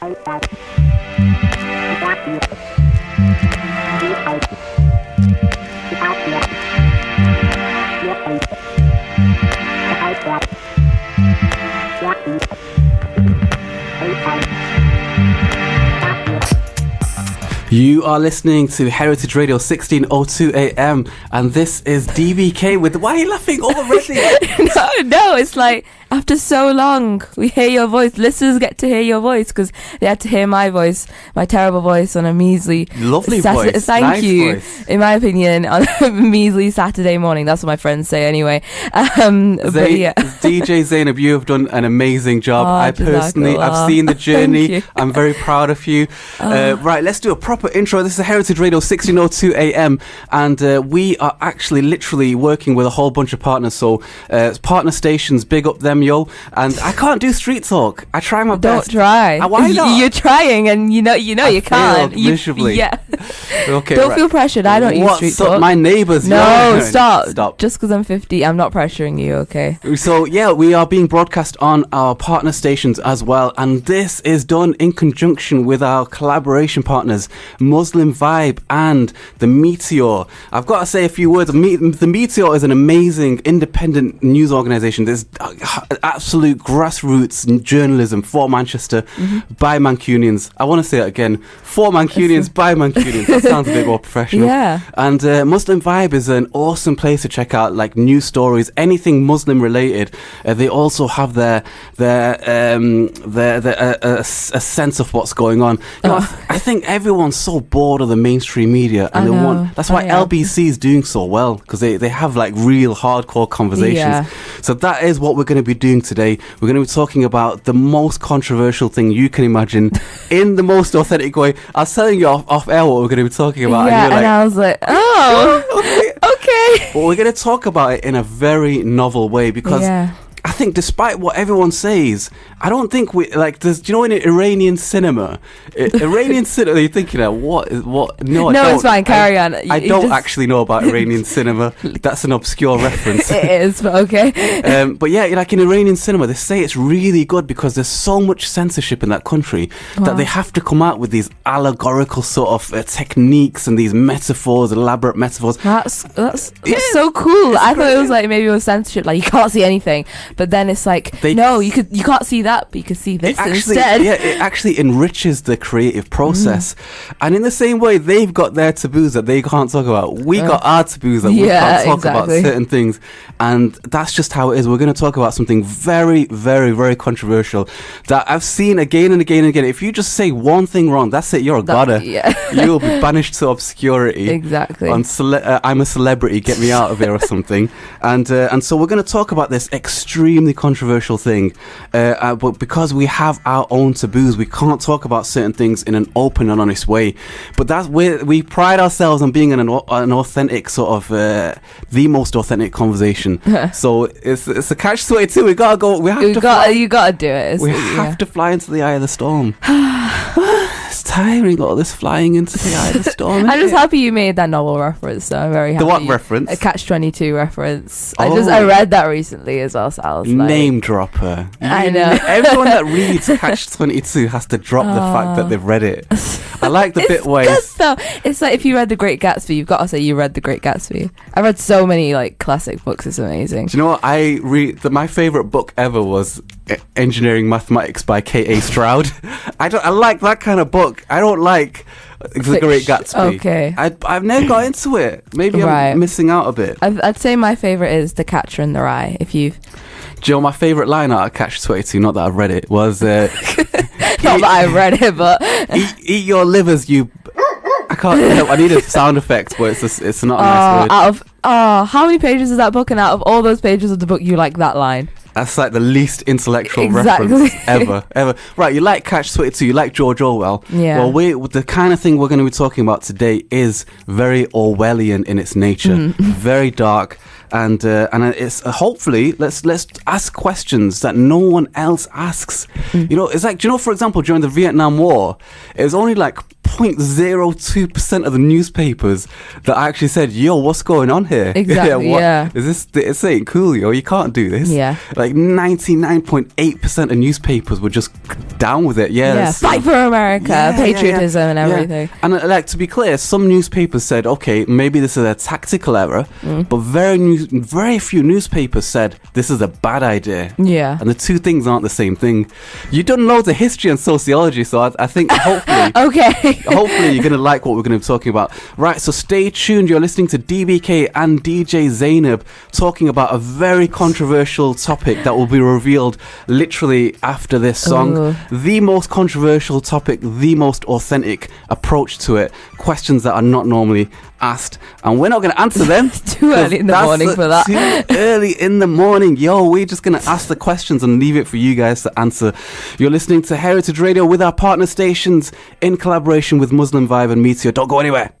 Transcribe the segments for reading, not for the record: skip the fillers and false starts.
You are listening to Heritage Radio 1602 AM, and this is DBK with... Why are you laughing already? No, it's like after so long we hear your voice. Listeners get to hear your voice because they had to hear my voice, my terrible voice on a measly... Lovely voice. Thank nice you. Voice. In my opinion, on a measly Saturday morning. That's what my friends say anyway. But yeah. DJ Zainab, you have done an amazing job. I personally, I've seen the journey. I'm very proud of you. Right, let's do a proper intro. This is Heritage Radio 1602 AM, and we are actually literally working with a whole bunch of partners. So partner stations, big up them, yo. And I can't do street talk. I try my best. Don't try. Why not? You're trying, and you know you can't. Miserably. Yeah. Okay. Don't feel pressured. I don't use street talk. My neighbours. No, stop. Just because I'm 50, I'm not pressuring you. Okay. So yeah, we are being broadcast on our partner stations as well, and this is done in conjunction with our collaboration partners, Muslim Vibe and The Meteor. I've got to say a few words. The Meteor is an amazing independent news organisation. There's absolute grassroots journalism for Manchester by Mancunians. I want to say it again. For Mancunians by Mancunians. That sounds a bit more professional. Yeah. And Muslim Vibe is an awesome place to check out like news stories, anything Muslim related. They also have a sense of what's going on. You know, I think everyone's so bored of the mainstream media, and that's why LBC is doing so well, because they have like real hardcore conversations. Yeah. So that is what we're going to be doing today. We're going to be talking about the most controversial thing you can imagine in the most authentic way. I was telling you off air what we're going to be talking about, yeah, and you're like, I was like, oh, okay. But we're going to talk about it in a very novel way, because I think despite what everyone says, I don't think we like. Do you know in Iranian cinema? Iranian cinema. You're thinking, what? No, I don't. It's fine. Carry on. I don't actually know about Iranian cinema. That's an obscure reference. It is, but okay. But yeah, like in Iranian cinema, they say it's really good because there's so much censorship in that country that they have to come out with these allegorical sort of techniques and these metaphors, elaborate metaphors. That's so cool. I thought it was like maybe it was censorship, like you can't see anything. But then it's like, no, you can't see that, but you can see this instead. Yeah, it actually enriches the creative process. And in the same way, they've got their taboos that they can't talk about. We got our taboos that we can't talk about certain things. And that's just how it is. We're going to talk about something very, very, very controversial that I've seen again and again and again. If you just say one thing wrong, that's it. You're a goddess. Yeah. You'll be banished to obscurity. Exactly. I'm a celebrity. Get me out of here or something. And so we're going to talk about this extremely controversial thing, but because we have our own taboos, we can't talk about certain things in an open and honest way. But that's where we pride ourselves on being an authentic sort of the most authentic conversation. So it's a catch-22. We gotta go. You gotta do it. We have to fly into the eye of the storm. It's tiring, all this flying into the eye of the storm. I'm just happy you made that novel reference, so I'm very happy. The what reference? A Catch-22 reference. I read that recently as well, so I was like... Name dropper. I know. Everyone that reads Catch-22 has to drop the fact that they've read it. I like the bit where... It's like if you read The Great Gatsby, you've got to say you read The Great Gatsby. I read so many like classic books, it's amazing. Do you know what? My favourite book ever was Engineering Mathematics by K.A. Stroud. I like that kind of book. I don't like The Great Gatsby. Okay. I've never got into it. Maybe I'm missing out a bit. I'd say my favourite is The Catcher in the Rye. If you've... Do you know my favourite line out of Catch-22, not that I've read it, was... not that I've read it, but... eat your livers, you... I can't... I need a sound effect, but it's not a nice word. How many pages is that book? And out of all those pages of the book, you like that line? That's like the least intellectual reference ever. Right, you like Catch-22, you like George Orwell. Yeah. Well, the kind of thing we're going to be talking about today is very Orwellian in its nature. Very dark. and it's hopefully let's ask questions that no one else asks. You know, it's like, do you know, for example, during the Vietnam War, it was only like 0.02% of the newspapers that actually said, yo, what's going on here? Exactly, yeah. Is this ain't cool, yo, you can't do this. Yeah. Like 99.8% of newspapers were just down with it. Yeah. Fight for America, patriotism and everything. And like, to be clear, some newspapers said, okay, maybe this is a tactical error, but very few newspapers said this is a bad idea. Yeah. And the two things aren't the same thing. You've done loads of history and sociology, so I think hopefully okay. hopefully you're going to like what we're going to be talking about. Right, so stay tuned. You're listening to DBK and DJ Zainab talking about a very controversial topic that will be revealed literally after this song. Ooh. The most controversial topic, the most authentic approach to it. Questions that are not normally asked, and we're not going to answer them. It's too early in the morning for that. Too early in the morning. Yo, we're just going to ask the questions and leave it for you guys to answer. You're listening to Heritage Radio with our partner stations in collaboration with Muslim Vibe and Meteor. Don't go anywhere.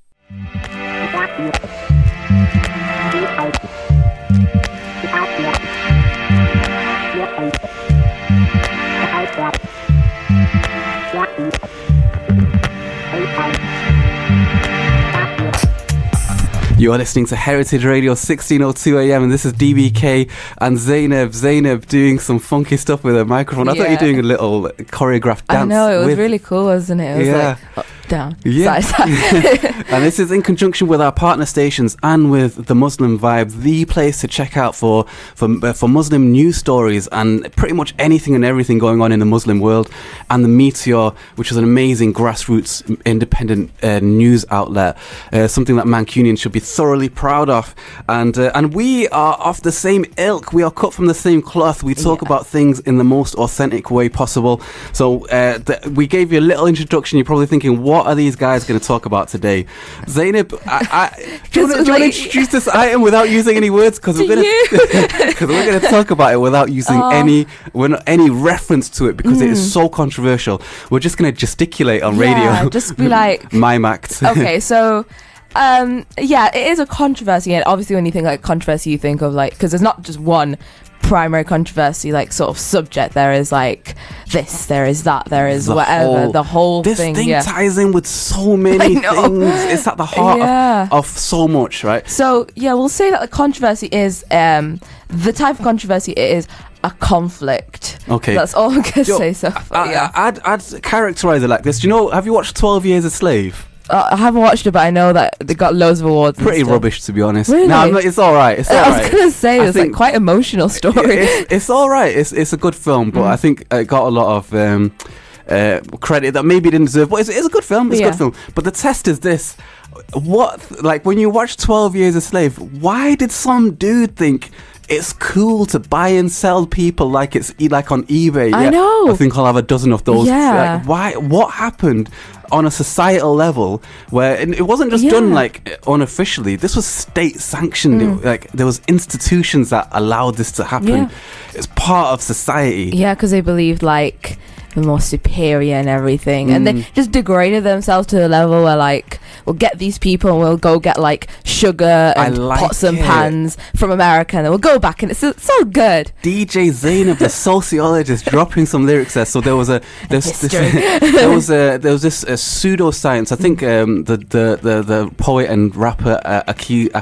You are listening to Heritage Radio 1602 AM, and this is DBK and Zainab doing some funky stuff with a microphone. I thought you were doing a little choreographed dance. I know, it was really cool, wasn't it? It was like up, down, side, side. And this is in conjunction with our partner stations and with the Muslim Vibe, the place to check out for Muslim news stories and pretty much anything and everything going on in the Muslim world. And the Meteor, which is an amazing grassroots independent news outlet, something that Mancunians should be thoroughly proud of. And we are of the same ilk. We are cut from the same cloth. We talk about things in the most authentic way possible. So we gave you a little introduction. You're probably thinking, what are these guys going to talk about today? Zainab, do you want to introduce this item without using any words? Because we're going to talk about it without using any reference to it, because it is so controversial. We're just going to gesticulate on radio. Just be like mime act. Okay, so it is a controversy, and obviously when you think like controversy, you think of like, because there's not just one primary controversy like sort of subject. There is like this, there is that, there is the whole thing. This thing ties in with so many things. It's at the heart of so much, right? So we'll say that the controversy is the type of controversy it is a conflict. Okay, that's all I'm gonna say. So I'd characterize it like this. Do you know? Have you watched 12 Years a Slave? I haven't watched it, but I know that they got loads of awards. Pretty rubbish, to be honest. Really? No, it's all right. It's all right. I was gonna say it's like quite emotional story. It's all right. It's a good film, but I think it got a lot of credit that maybe it didn't deserve. But it's a good film. It's a good film. But the test is this: when you watch 12 Years a Slave, why did some dude think it's cool to buy and sell people like it's like on eBay? I know. I think I'll have a dozen of those. Yeah. Like, why? What happened on a societal level where it wasn't just done like unofficially? This was state sanctioned. Like there was institutions that allowed this to happen. It's part of society. Yeah, because they believed like the more superior and everything, and they just degraded themselves to the level where like, we'll get these people and we'll go get like sugar and pots and pans from America, and then we'll go back, and it's so good. DJ Zainab, the sociologist, dropping some lyrics there. So there was this pseudoscience. I think the poet and rapper Akila,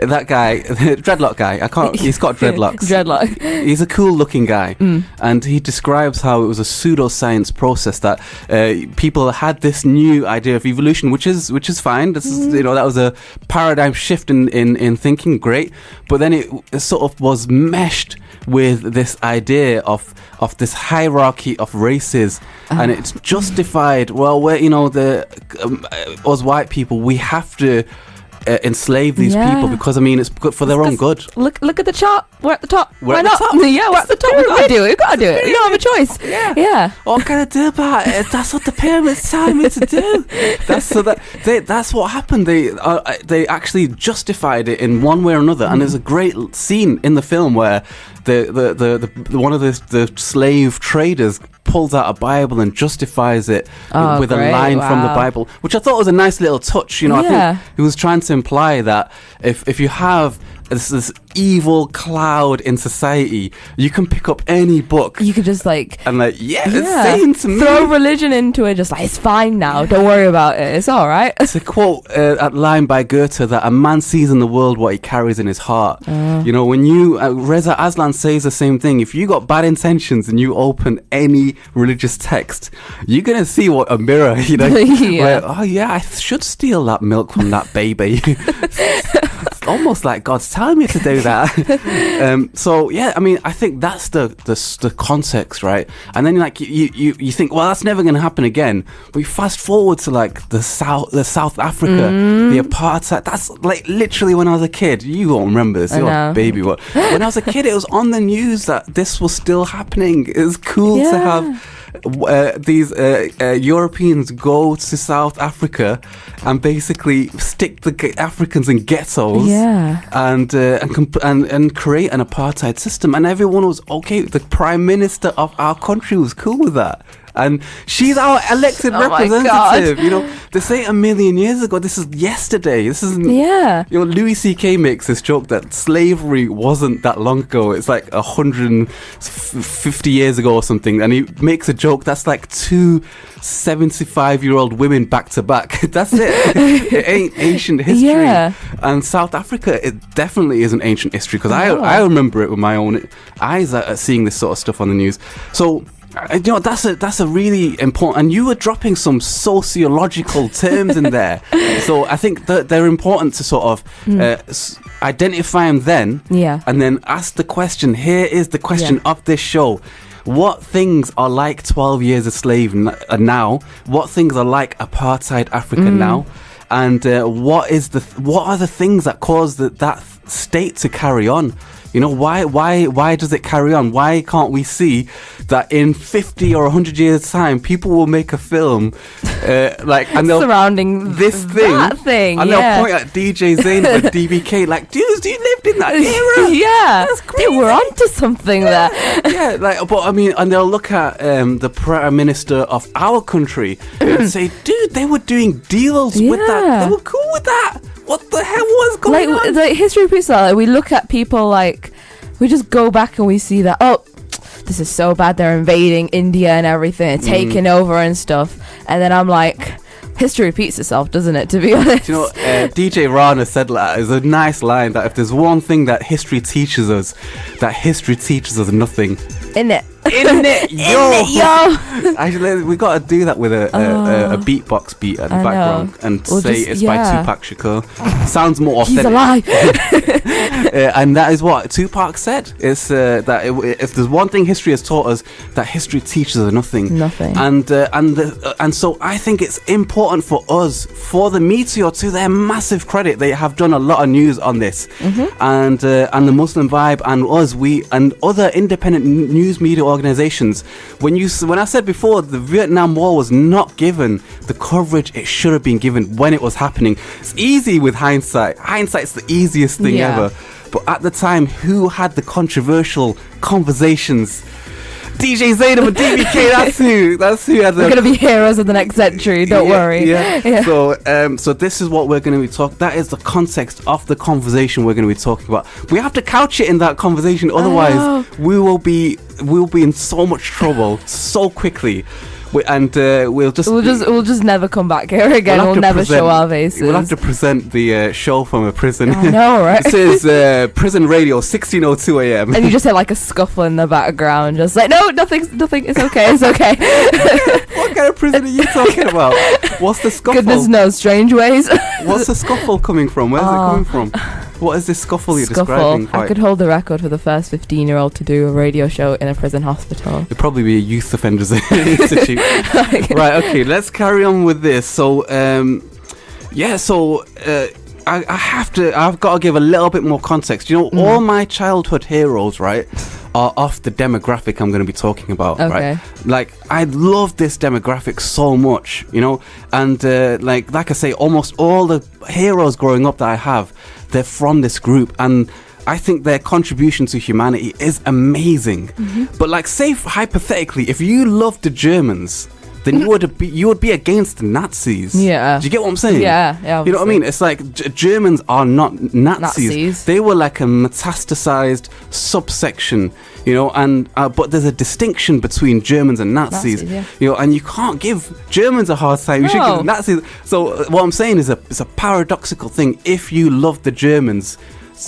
that guy, dreadlock guy. He's got dreadlocks. He's a cool looking guy, and he describes how it was a pseudoscience process that people had this new idea of evolution, which is fine. This is, that was a paradigm shift in thinking. Great, but then it sort of was meshed with this idea of this hierarchy of races, and it's justified. Well, we're us white people, we have to enslave these people because it's good for their own good. Look at the chart. We're at the top. Why not? Yeah, we're at the top. We gotta do it. You don't have a choice. Yeah. What can I do about it? That's what the pyramids tell me to do. That's what happened. They actually justified it in one way or another, and there's a great scene in the film where one of the slave traders pulls out a Bible and justifies it with a line from the Bible, which I thought was a nice little touch. You know, I think he was trying to imply that if you have this evil cloud in society, you can pick up any book. You could just it's saying to me, throw religion into it, just like, it's fine now, don't worry about it, it's all right. It's a quote, that line by Goethe, that a man sees in the world what he carries in his heart. You know, when you Reza Aslan says the same thing. If you got bad intentions and you open any religious text, you're gonna see what a mirror, you know. Where, I should steal that milk from that baby. It's almost like God's telling me to do that. So yeah, I mean, I think that's the context, right? And then you think, well, that's never going to happen again. But you fast forward to like the South Africa, the apartheid. That's like literally when I was a kid. You won't remember this, you're a baby. But when I was a kid, it was on the news that this was still happening. It was cool to have these Europeans go to South Africa and basically stick the Africans in ghettos and create an apartheid system, and everyone was okay. The Prime Minister of our country was cool with that. And she's our elected representative. You know, this ain't a million years ago. This is yesterday. This isn't. You know, Louis C.K. makes this joke that slavery wasn't that long ago. It's like 150 years ago or something. And he makes a joke that's like two 75-year-old women back to back. That's it. It ain't ancient history. And South Africa, it definitely isn't ancient history, because I remember it with my own eyes at seeing this sort of stuff on the news. So, you know, that's a really important, and you were dropping some sociological terms in there. So I think that they're important to sort of identify them then, and then ask the question. Here is the question of this show: what things are like 12 years a slave now? What things are like apartheid Africa now? And what are the things that cause that state to carry on? You know, why does it carry on? Why can't we see that in 50 or 100 years' time, people will make a film and they'll surrounding this thing, and they'll point at DJ Zaynab and DBK like, dudes, you lived in that era. That's crazy. They were onto something there. But I mean, and they'll look at the Prime Minister of our country and say, dude, they were doing deals with that. They were cool with that. What the hell was going on? Like, history repeats that. Like, we look at people we just go back and we see that, this is so bad, they're invading India and everything, taking over and stuff. And then I'm like, history repeats itself, doesn't it, to be honest? You know, DJ Rana said that is a nice line, that if there's one thing that history teaches us nothing. In it, yo. Actually, we got to do that with a beatbox beat at the background and say it's by Tupac Shakur. Sounds more authentic. He's alive. And that is what Tupac said. It's that if there's one thing history has taught us, that history teaches us nothing. And so I think it's important for us, for the Meteor, to their massive credit, they have done a lot of news on this, and the Muslim Vibe and us, we and other independent news media organizations. When I said before, the Vietnam War was not given the coverage it should have been given when it was happening. It's easy with hindsight. Hindsight's the easiest thing ever. But at the time, who had the controversial conversations? DJ Zaynab and DBK, that's who had the... We're going to be heroes of the next century, don't worry. So this is what we're going to be talking. That is the context of the conversation we're going to be talking about. We have to couch it in that conversation, otherwise we'll be in so much trouble so quickly. We'll just never come back here again. We'll never show our faces. We'll have to present the show from a prison. I know, right? This is Prison Radio, 16:02 a.m. And you just hear like a scuffle in the background, just like, no, nothing. It's okay. It's okay. What kind of prison are you talking about? What's the scuffle? Goodness knows, strange ways. What's the scuffle coming from? Where's it coming from? What is this scuffle you're describing? I could hold the record for the first 15-year-old to do a radio show in a prison hospital. It'd probably be a youth offenders institute. Right, okay, let's carry on with this. So, I've got to give a little bit more context. You know, all my childhood heroes, right, are off the demographic I'm going to be talking about, right? Like, I love this demographic so much, you know, and like I say, almost all the heroes growing up that I have, they're from this group, and I think their contribution to humanity is amazing. But like, say hypothetically, if you loved the Germans, then you would be against the Nazis. Yeah. Do you get what I'm saying? Yeah. You know what I mean? It's like Germans are not Nazis. They were like a metastasized subsection, you know, and but there's a distinction between Germans and Nazis, you know, and you can't give Germans a hard time. You should give Nazis. So what I'm saying is it's a paradoxical thing. If you love the Germans,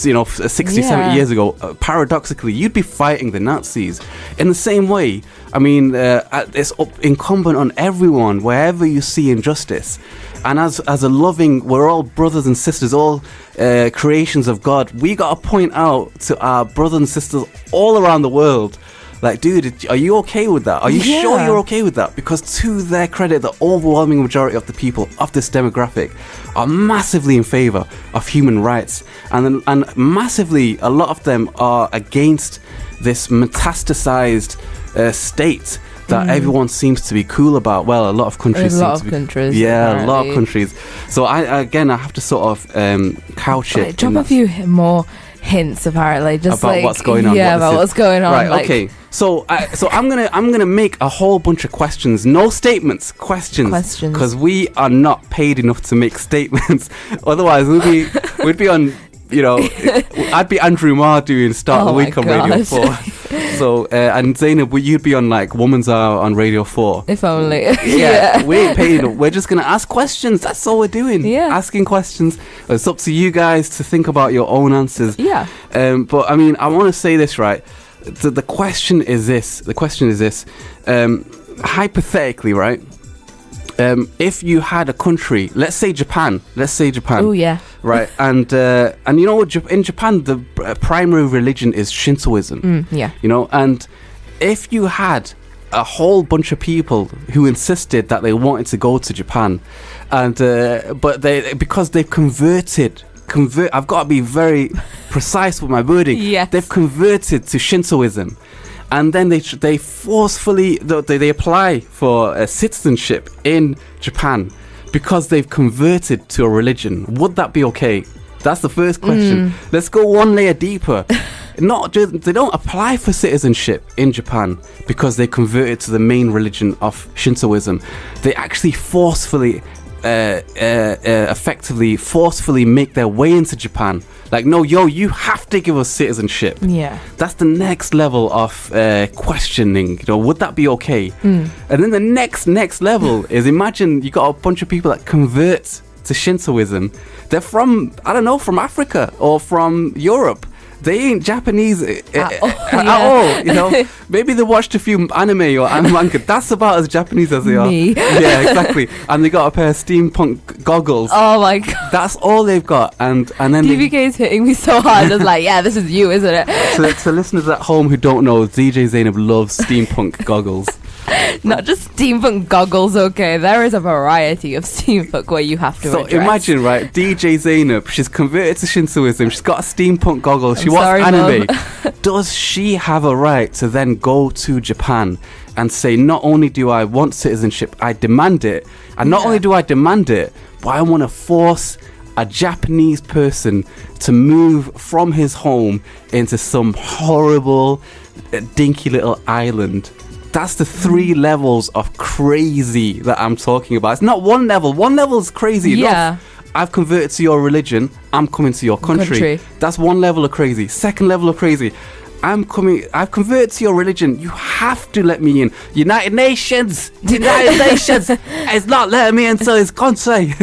you know, 60, 70 years ago, paradoxically, you'd be fighting the Nazis. In the same way, I mean, it's incumbent on everyone, wherever you see injustice. And as a loving, we're all brothers and sisters, all creations of God. We got to point out to our brothers and sisters all around the world, like, dude, are you okay with that? Are you sure you're okay with that? Because to their credit, the overwhelming majority of the people of this demographic are massively in favor of human rights. And massively, a lot of them are against this metastasized state that everyone seems to be cool about. Well, a lot of countries a lot of countries. So I have to sort of couch it. Drop a few more hints, apparently, just about like what's going on. Yeah, about what's going on. Right. Like, okay. So I'm gonna make a whole bunch of questions, no statements, questions, because we are not paid enough to make statements. Otherwise, we'd be on. You know, I'd be Andrew Marr doing Start of the Week on Radio 4. So, and Zainab, you'd be on like Woman's Hour on Radio 4. If only. Yeah, we ain't paid enough. We're just going to ask questions. That's all we're doing. Yeah. Asking questions. It's up to you guys to think about your own answers. Yeah. But I mean, I want to say this, right? The question is this. Hypothetically, right? If you had a country, let's say Japan. Oh yeah. Right, and you know, in Japan, the primary religion is Shintoism. Yeah. You know, and if you had a whole bunch of people who insisted that they wanted to go to Japan, and but because they've converted. I've got to be very precise with my wording. Yes. They've converted to Shintoism. And then they forcefully they apply for citizenship in Japan because they've converted to a religion. Would that be okay? That's the first question. Let's go one layer deeper. They don't apply for citizenship in Japan because they converted to the main religion of Shintoism. They actually forcefully make their way into Japan. Like, no, you have to give us citizenship. Yeah. That's the next level of questioning. You know, would that be okay? And then the next level is, imagine you got a bunch of people that convert to Shintoism. They're from Africa or from Europe. They ain't Japanese at all, you know. Maybe they watched a few anime or manga. That's about as Japanese as they are. Yeah, exactly. And they got a pair of steampunk goggles. Oh my god. That's all they've got. And then DVK is hitting me so hard. It's like, yeah, this is you, isn't it? To listeners at home who don't know, DJ Zainab loves steampunk goggles. Not just steampunk goggles, okay? There is a variety of steampunk where you have to So imagine, right, DJ Zainab, she's converted to Shintoism, she's got a steampunk goggles, she watches anime. Does she have a right to then go to Japan and say, not only do I want citizenship, I demand it, and not only do I demand it, but I want to force a Japanese person to move from his home into some horrible, dinky little island. That's the 3 levels of crazy that I'm talking about. It's not one level. One level is crazy enough. I've converted to your religion. I'm coming to your country. That's one level of crazy. Second level of crazy. I've converted to your religion. You have to let me in. United Nations is not letting me into his country.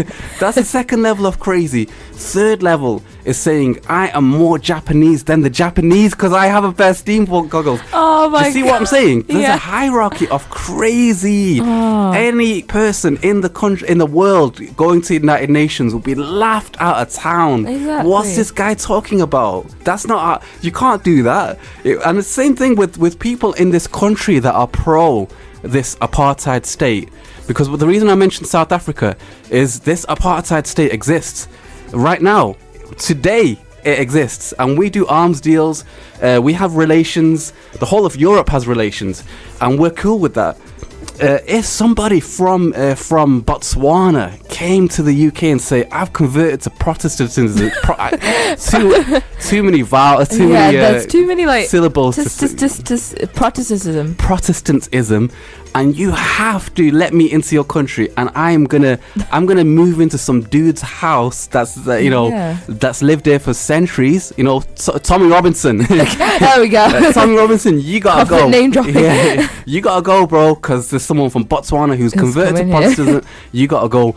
That's the second level of crazy. Third level is saying I am more Japanese than the Japanese because I have a pair of steampunk goggles. Oh my god. Do you see what I'm saying? There's a hierarchy of crazy. Any person in the country, in the world, going to the United Nations will be laughed out of town. Exactly. What's this guy talking about? That's not you can't do that. And the same thing with people in this country that are pro this apartheid state. Because the reason I mentioned South Africa is this apartheid state exists right now. Today it exists, and we do arms deals, we have relations, the whole of Europe has relations, and we're cool with that. if somebody from Botswana came to the UK and say, "I've converted to Protestantism," too many vowels, there's too many like syllables. Protestantism. And you have to let me into your country, and I'm gonna move into some dude's house that's that's lived there for centuries. Tommy Robinson. There we go. Tommy Robinson, you gotta go. Name dropping. Yeah, you gotta go, bro, because there's someone from Botswana who's converted to Protestantism. You gotta go.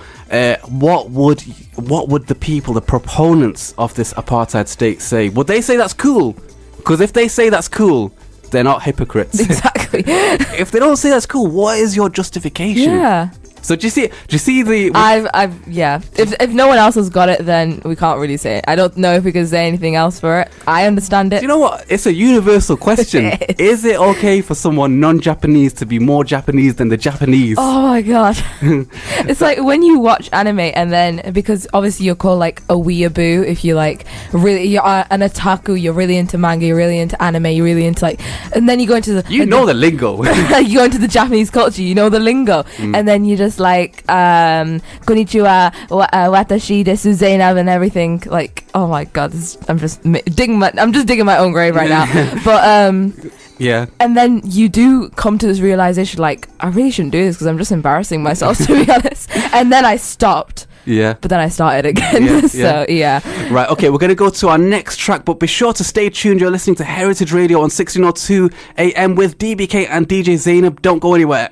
What would the people, the proponents of this apartheid state, say? Would they say that's cool? Because if they say that's cool, they're not hypocrites. Exactly. If they don't say that's cool, what is your justification? Yeah. So do you see the? Yeah. If no one else has got it, then we can't really say it. I don't know if we can say anything else for it. I understand it. Do you know what? It's a universal question. Is it okay for someone non-Japanese to be more Japanese than the Japanese? Oh my god. It's like when you watch anime, and then because obviously you're called like a weeaboo if you like really, you're an otaku, you're really into manga, you're really into anime, you're really into like, and then you go into the the lingo. You go into the Japanese culture, you know the lingo, and then you just like konnichiwa, watashi desu Zainab and everything. Like, oh my god, I'm just digging my own grave right now. But yeah. And then you do come to this realization, like, I really shouldn't do this because I'm just embarrassing myself, to be honest. And then I stopped. Yeah. But then I started again. So, yeah. Right, okay, we're going to go to our next track, but be sure to stay tuned. You're listening to Heritage Radio on 1602 AM with DBK and DJ Zainab. Don't go anywhere.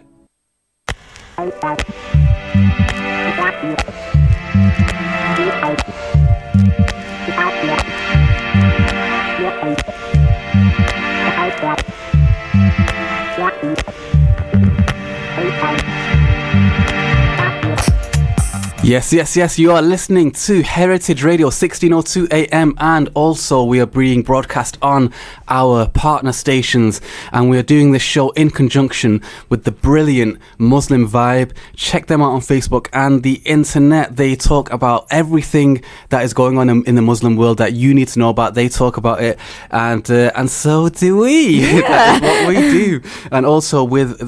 Yes, you are listening to Heritage Radio 1602 AM, and also we are being broadcast on our partner stations, and we are doing this show in conjunction with the brilliant Muslim Vibe. Check them out on Facebook and the internet. They talk about everything that is going on in the Muslim world that you need to know about. They talk about it, and so do we. Yeah. That is what we do. And also with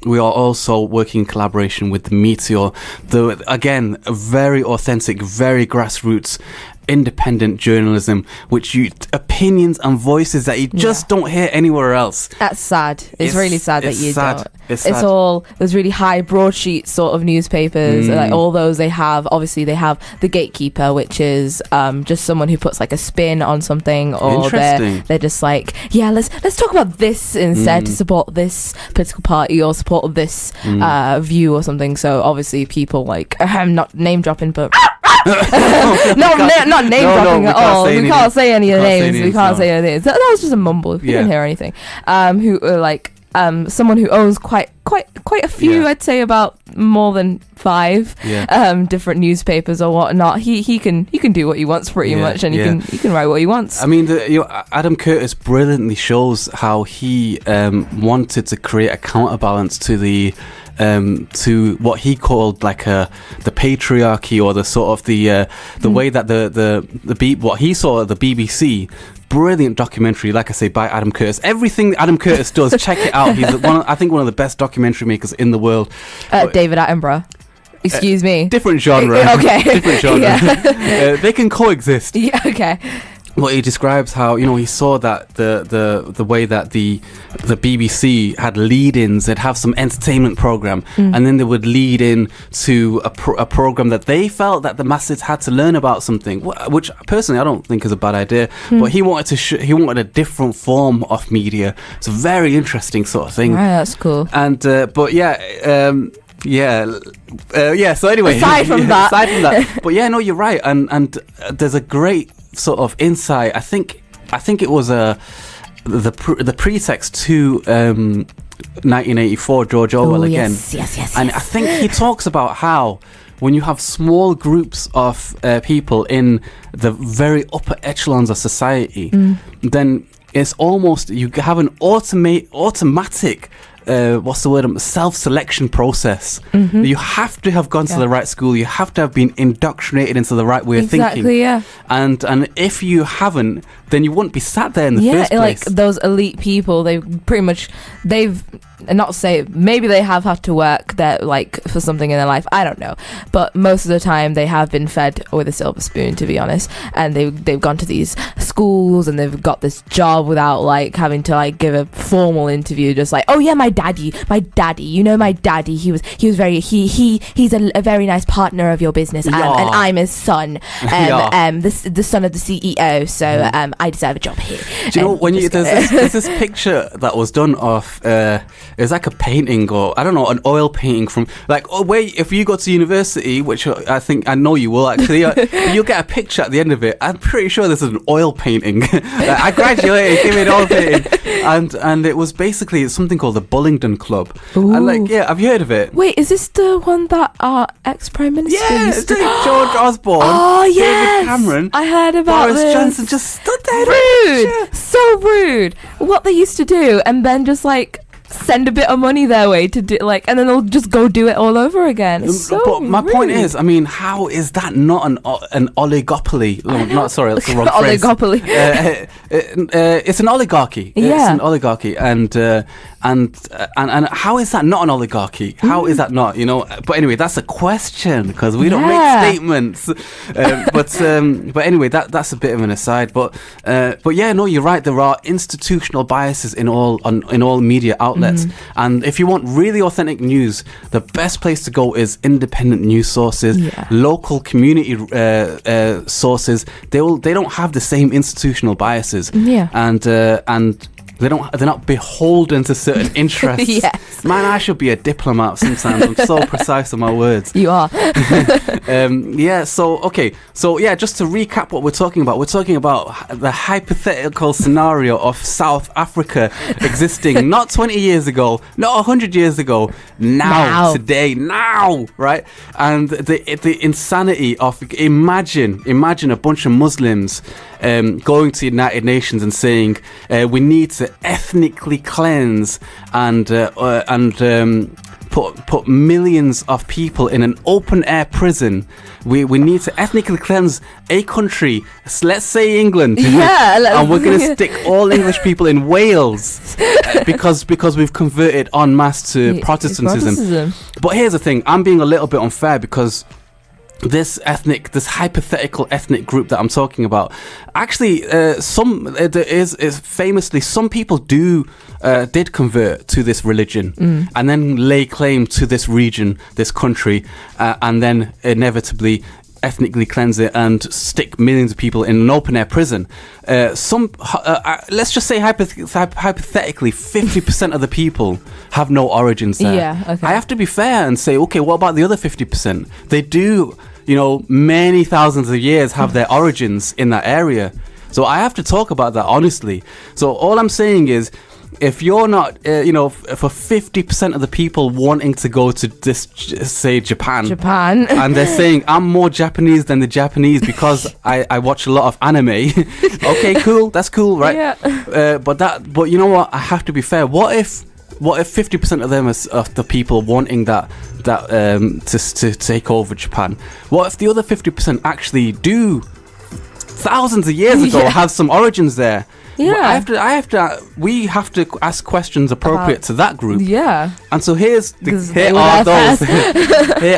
we are also working in collaboration with the Meteor. Again, a very authentic, very grassroots, independent journalism, opinions and voices that you just don't hear anywhere else. That's sad. It's really sad that you don't. It's all those really high broadsheet sort of newspapers, like all those they have. Obviously, they have the Gatekeeper, which is just someone who puts like a spin on something, or they're just like, yeah, let's talk about this instead to support this political party or support this view or something. So obviously, people like I'm not name dropping, but. not name dropping at all. We can't say any of the names. We can't say any of the names. That was just a mumble. We didn't hear anything. Who like someone who owns quite a few. I'd say about more than 5 different newspapers or whatnot. He can do what he wants pretty much, and he can write what he wants. I mean, Adam Curtis brilliantly shows how he wanted to create a counterbalance to the to what he called like the patriarchy, or the sort of the way that what he saw at the BBC. Brilliant documentary, like I say, by Adam Curtis. Everything Adam Curtis does, check it out. He's I think one of the best documentary makers in the world. David Attenborough. Excuse me. Different genre. Okay. Different genre. Yeah. They can coexist. Yeah. Okay. Well, he describes how he saw that the way that the BBC had lead-ins. They'd have some entertainment program, and then they would lead in to a program that they felt that the masses had to learn about something, which personally I don't think is a bad idea. But he wanted he wanted a different form of media. It's a very interesting sort of thing. Right, that's cool. And but so anyway, aside from that, but no, you're right, and there's a great sort of insight. I think it was the pretext to 1984, George Orwell again. Yes. And I think he talks about how when you have small groups of people in the very upper echelons of society, then it's almost you have an automatic self-selection process. You have to have gone to the right school. You have to have been indoctrinated into the right way of thinking. Yeah. And if you haven't, then you wouldn't be sat there in the first place. Like those elite people, they've not say maybe they have had to work there like for something in their life, I don't know, but most of the time they have been fed with a silver spoon, to be honest, and they've gone to these schools and they've got this job without like having to like give a formal interview, just like, oh yeah, my daddy, you know, my daddy, he's a very nice partner of your business, and I'm his son, the son of the CEO, so I deserve a job here. Do you know when there's this picture that was done of it's like a painting, or I don't know, an oil painting from like, if you go to university, which I know you will actually, you'll get a picture at the end of it. I'm pretty sure this is an oil painting. I graduated, gave me an oil painting, and it was basically something called the Bullingdon Club. Ooh. And have you heard of it? Wait, is this the one that our ex-prime minister used to... George Osborne, David Cameron, I heard about Boris this. Johnson just stood there. Rude, so rude. What they used to do, and then just like send a bit of money their way to do like, and then they'll just go do it all over again. It's so but my rude. point is, I mean, how is that not an oligopoly? Sorry, that's the wrong phrase. Oligopoly. It's an oligarchy. Yeah. It's an oligarchy, and how is that not an oligarchy? How is that not? You know. But anyway, that's a question, because we don't make statements. But anyway, that's a bit of an aside. But yeah, no, you're right. There are institutional biases in all media outlets. And if you want really authentic news, the best place to go is independent news sources, local community sources. They don't have the same institutional biases, and they're not beholden to certain interests. Yes. Man, I should be a diplomat sometimes. I'm so precise with my words. You are. So just to recap what we're talking about the hypothetical scenario of South Africa existing not 20 years ago, not 100 years ago, now, today, right? And the insanity of imagine a bunch of Muslims going to the United Nations and saying we need to ethnically cleanse and put millions of people in an open air prison. We need to ethnically cleanse a country, let's say England, and we're going to stick all English people in Wales because we've converted en masse to Protestantism. But here's the thing, I'm being a little bit unfair, because this hypothetical ethnic group that I'm talking about, actually, famously some people did convert to this religion and then lay claim to this region, this country, and then inevitably ethnically cleanse it and stick millions of people in an open air prison. Let's just say hypothetically 50% of the people have no origins there. I have to be fair and say, okay, what about the other 50%? They do, many thousands of years have their origins in that area. So I have to talk about that honestly. So all I'm saying is, if you're not, for 50% of the people wanting to go to this, say Japan, and they're saying I'm more Japanese than the Japanese because I watch a lot of anime. Okay, cool, that's cool, right? Yeah. But you know what? I have to be fair. What if 50% of them of the people wanting that to take over Japan? What if the other 50% actually do thousands of years ago have some origins there? Yeah, we have to ask questions appropriate to that group. Yeah, and so here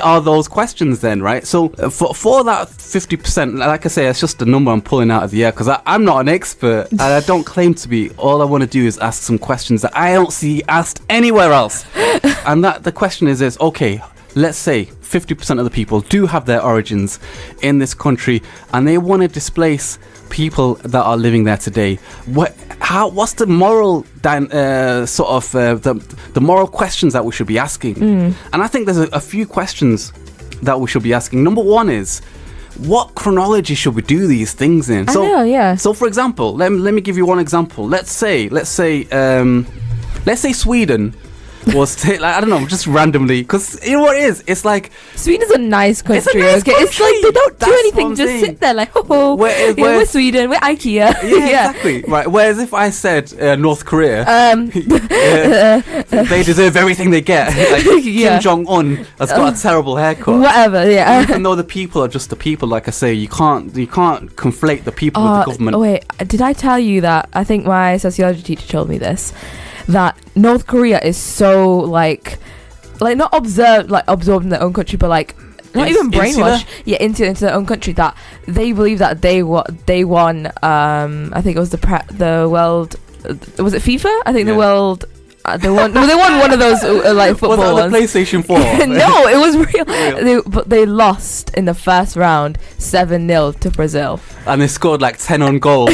are those questions then, right? So for that 50%, like I say, it's just a number I'm pulling out of the air because I'm not an expert and I don't claim to be. All I want to do is ask some questions that I don't see asked anywhere else. And that the question is okay, let's say 50% of the people do have their origins in this country and they want to displace people that are living there today. What's the moral the moral questions that we should be asking? And I think there's a few questions that we should be asking. Number one is, what chronology should we do these things in? So for example, let me give you one example. Let's say Sweden was I don't know, just randomly, because you know what it is? It's like Sweden's a nice country. It's a nice country. It's like they don't do That's anything, what I'm just saying. sit there like, oh, we're Sweden, we're IKEA. Yeah, exactly. Right. Whereas if I said North Korea, they deserve everything they get. Like Kim Jong-un has got a terrible haircut. Whatever. Yeah. Even though the people are just the people, like I say, you can't conflate the people with the government. Oh wait, did I tell you that? I think my sociology teacher told me this. That North Korea is so like not absorbed in their own country, but like not even brainwashed. Into their own country, that they believe that they won. I think it was the world. Was it FIFA? I think the world. They won one of those like football ones. Was that the PlayStation 4? No, it was real. But they lost in the first round 7-0 to Brazil. And they scored like 10 on goals.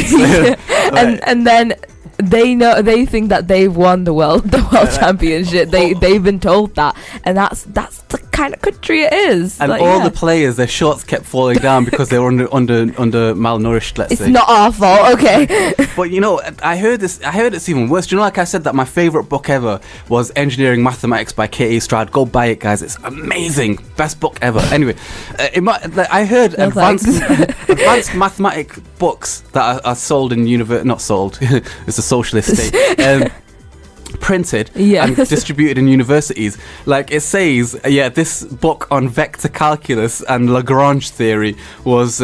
And then they think that they've won the world championship. They've been told that, and that's the kind of country it is. And all the players, their shorts kept falling down because they were under malnourished. Let's say it's not our fault, okay. But you know, I heard it's even worse. Do you know, like I said, that my favorite book ever was Engineering Mathematics by K.A. Stroud. Go buy it, guys. It's amazing, best book ever. Anyway, I heard advanced mathematic books that are sold in not sold. It's a socialist state. Printed and distributed in universities. Like it says, this book on vector calculus and Lagrange theory was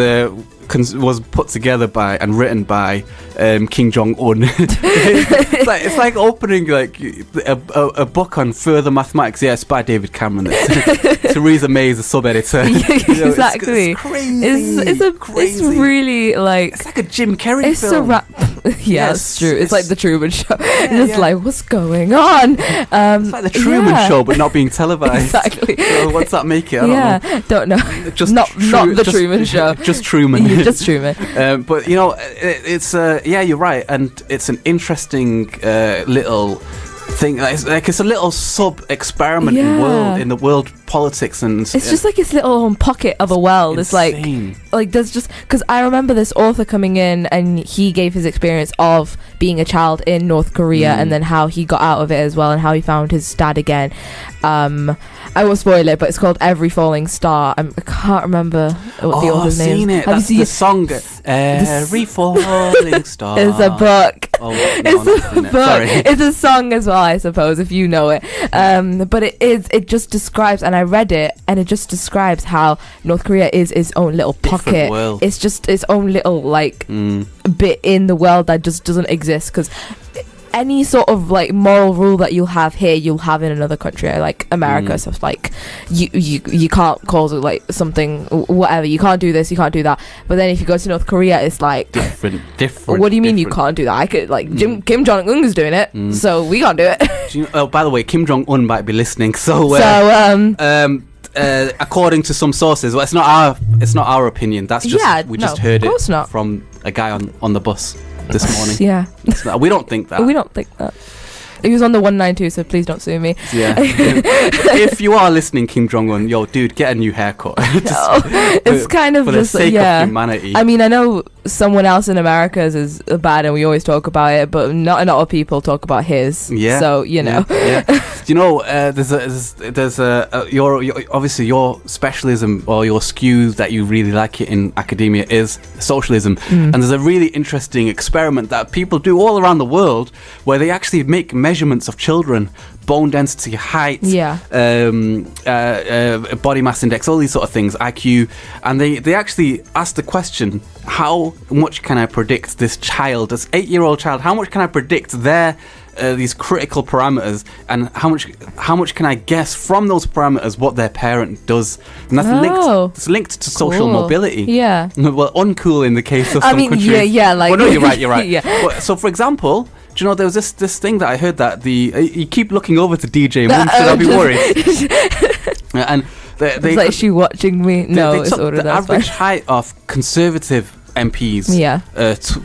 put together by and written by Kim Jong-un. it's like opening like a book on further mathematics. Yeah, it's by David Cameron. Theresa May is a sub-editor. Exactly. It's crazy. It's really like it's like a Jim Carrey film. It's true. It's like the Truman Show. It's like, what's going on? It's like the Truman Show, but not being televised. Exactly. So what's that make it? I don't know. Just not the Truman Show. Just Truman. Just Truman. But you know, it's you're right, and it's an interesting little thing. It's a little sub experiment in the world politics, and it's just like this little pocket of a world. Insane. It's like there's just, because I remember this author coming in and he gave his experience of being a child in North Korea and then how he got out of it as well, and how he found his dad again. I won't spoil it, but it's called Every Falling Star. I can't remember what the author's name is. I've seen it. That's the song. Every Falling Star. It's a book. Oh, no, it's a book. Sorry. It's a song as well, I suppose, if you know it. But it just describes, and I read it, and it just describes how North Korea is its own little pocket. World. It's just its own little bit in the world that just doesn't exist, because any sort of like moral rule that you'll have here, you'll have in another country, like America. So it's like you can't cause it like something, whatever. You can't do this, you can't do that. But then if you go to North Korea, it's like different. What do you mean you can't do that? I could like Kim Jong-un is doing it, so we can't do it. By the way, Kim Jong-un might be listening. According to some sources, well, it's not our opinion. That's just we just heard it from a guy on the bus this morning. We don't think that. We don't think that. He was on the 192, so please don't sue me. Yeah. If you are listening, Kim Jong-un, yo, dude, get a new haircut. It's kind of for just the sake of humanity. I mean, I know someone else in America's is bad, and we always talk about it, but not a lot of people talk about his. Yeah. So you know. You know, there's obviously your specialism or your skew that you really like it in academia is socialism, and there's a really interesting experiment that people do all around the world where they actually make measurements of children, bone density, height, body mass index, all these sort of things, IQ, and they actually ask the question, how much can I predict this child, this 8-year-old child, how much can I predict their these critical parameters, and how much can I guess from those parameters what their parent does? And that's linked to social mobility. Yeah. Well, uncool in the case of some countries. Like. Well, no, you're right. Well, so, for example, do you know there was this thing that I heard that you keep looking over to DJ Moon, should I be worried? And it's like, is she watching me? No, it's ordered. The average height of conservative MPs,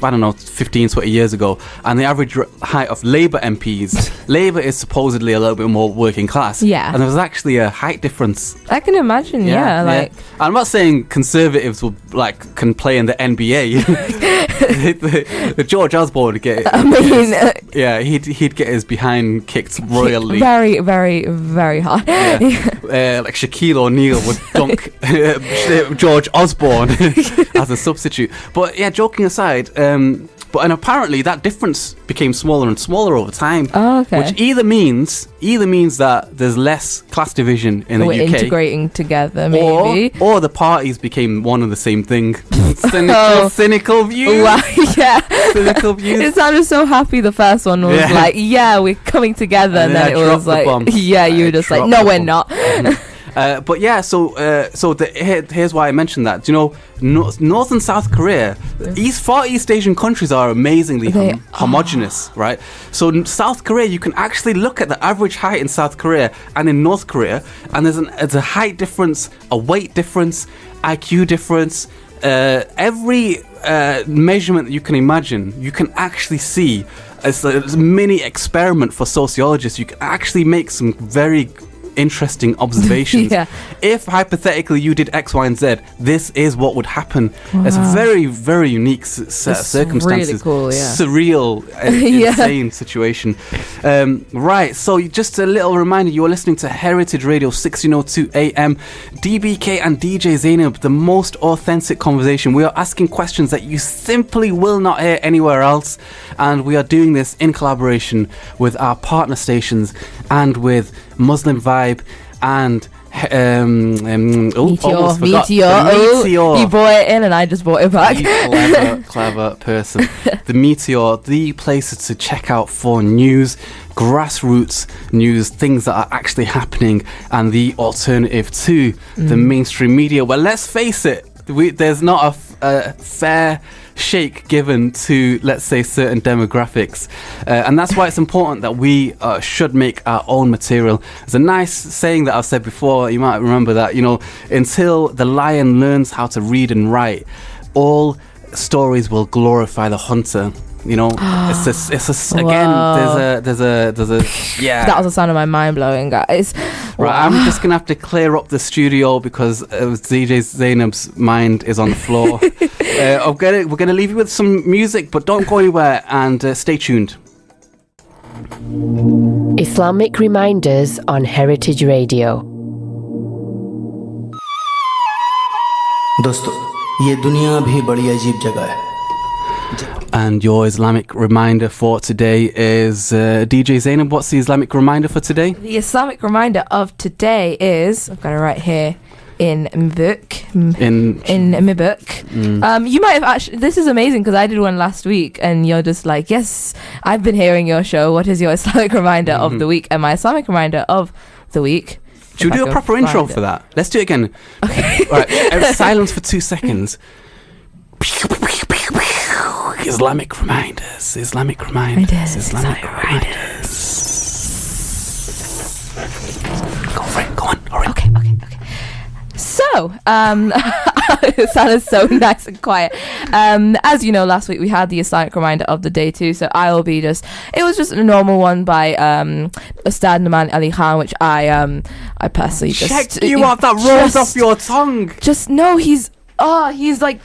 I don't know, 15, 20 years ago, and the average height of Labour MPs. Labour is supposedly a little bit more working class. Yeah. And there was actually a height difference. I can imagine, like. I'm not saying conservatives will can play in the NBA. George Osborne would get. I mean, he'd get his behind kicked royally, very, very, very hard. Yeah. Like Shaquille O'Neal would dunk George Osborne as a substitute. But yeah, joking aside. And apparently that difference became smaller and smaller over time. Oh, okay. Which either means that there's less class division in the UK. We're integrating together, maybe. Or the parties became one and the same thing. Cynical views. Wow, yeah. Cynical views. It sounded so happy. The first one was like, yeah, we're coming together. And then it was like, yeah, you were just like, no, we're not. But yeah, here's why I mentioned that. Do you know, North and South Korea, East Asian countries are amazingly homogenous, right? So in South Korea, you can actually look at the average height in South Korea and in North Korea, and there's a height difference, a weight difference, IQ difference. Every measurement that you can imagine, you can actually see. It's a mini experiment for sociologists. You can actually make some very interesting observations. If hypothetically you did X, Y, and Z, this is what would happen. Wow. It's a very, very unique set of circumstances. Really cool, surreal, insane situation. Right, so just a little reminder, you are listening to Heritage Radio 1602 AM. DBK and DJ Zainab, the most authentic conversation. We are asking questions that you simply will not hear anywhere else, and we are doing this in collaboration with our partner stations and with Muslim Vibe and Meteor. You brought it in and I just brought it back. Clever person. The Meteor, the place to check out for news, grassroots news, things that are actually happening, and the alternative to the mainstream media. Well, let's face it, there's not a fair shake given to, let's say, certain demographics, and that's why it's important that we should make our own material. There's a nice saying that I've said before, you might remember that, you know, until the lion learns how to read and write, all stories will glorify the hunter. You know, there's a yeah. That was the sound of my mind blowing, guys. Right, I'm just gonna have to clear up the studio because DJ Zainab's mind is on the floor. We're gonna leave you with some music, but don't go anywhere and stay tuned. Islamic Reminders on Heritage Radio. दोस्तों, ये दुनिया भी बड़ी अजीब जगह है. And your Islamic reminder for today is DJ Zainab. What's the Islamic reminder for today? The Islamic reminder of today is, I've got it right here in my book. In my book. You might have actually, this is amazing because I did one last week and you're just like, yes, I've been hearing your show. What is your Islamic reminder of the week? And my Islamic reminder of the week. Should we do a proper intro for that? Let's do it again. Okay. Right, silence for 2 seconds. Islamic reminders. Islamic reminders. Islamic reminders. Go for it. Go on. All right. Okay. So, it sounded so nice and quiet. As you know, last week we had the Islamic reminder of the day too. So I will be it was just a normal one by Ustad Naman Ali Khan, which I personally just check you out. That rolls off your tongue. Just no, he's like,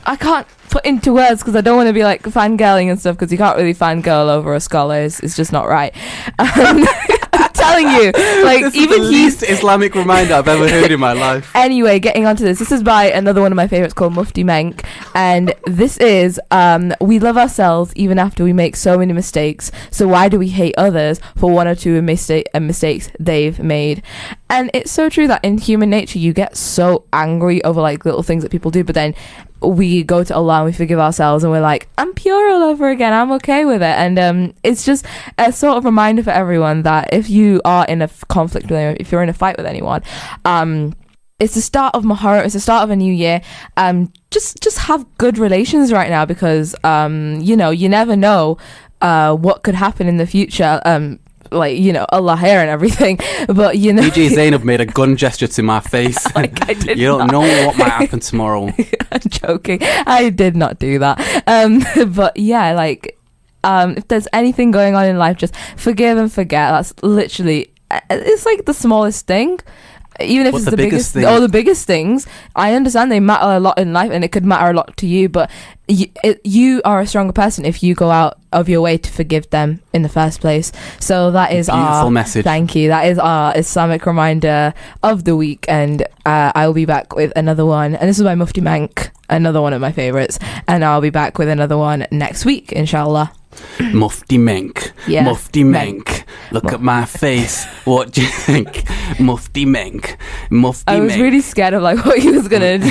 I can't put into words because I don't want to be like fangirling and stuff because you can't really fangirl over a scholar. It's just not right. I'm telling you, like, this even is the least Islamic reminder I've ever heard in my life. Anyway, getting onto this is by another one of my favorites called Mufti Menk, and this is we love ourselves even after we make so many mistakes, so why do we hate others for one or two mistakes they've made? And it's so true that in human nature you get so angry over like little things that people do, but then we go to Allah and we forgive ourselves and we're like, I'm pure all over again, I'm okay with it. And it's just a sort of reminder for everyone that if you are in a conflict with anyone, if you're in a fight with anyone, it's the start of Muharram, it's the start of a new year. Just have good relations right now because you know, you never know what could happen in the future. Like, you know, Allah hair and everything, but you know, DJ Zainab made a gun gesture to my face. Like I did you don't know what might happen tomorrow. I'm joking, I did not do that. But yeah, like if there's anything going on in life, just forgive and forget. That's literally, it's like the smallest thing. even if What's it's the the biggest biggest thing? or the biggest things, I understand they matter a lot in life, and it could matter a lot to you, but you are a stronger person if you go out of your way to forgive them in the first place. So that is Beautiful message. Thank you. That is our Islamic reminder of the week, and I will be back with another one, and this is by Mufti Menk, another one of my favorites, and I'll be back with another one next week, inshallah. Mufti Menk. Yeah. Mufti Menk. Look at my face. What do you think? Mufti Menk. Mufti I was Menk. really scared of like what he was gonna do.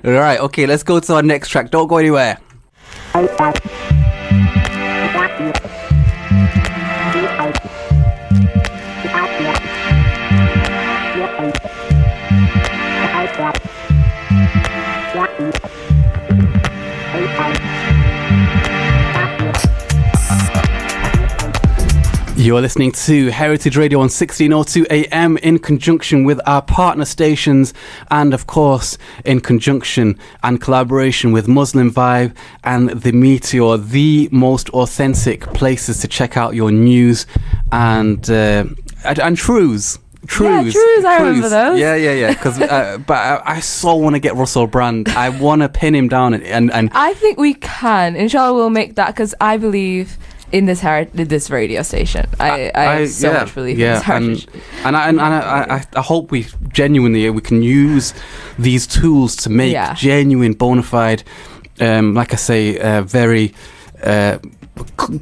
Right, okay, let's go to our next track. Don't go anywhere. You're listening to Heritage Radio on 1602 AM in conjunction with our partner stations, and of course in conjunction and collaboration with Muslim Vibe and The Meteor, the most authentic places to check out your news and truths. Yeah, truths, I remember those. Yeah. Because, but I so want to get Russell Brand. I want to pin him down, and I think we can. Inshallah, we'll make that, because I believe in this radio station. I have so much belief in this heritage. And I hope we can use these tools to make genuine, bona fide, like I say, very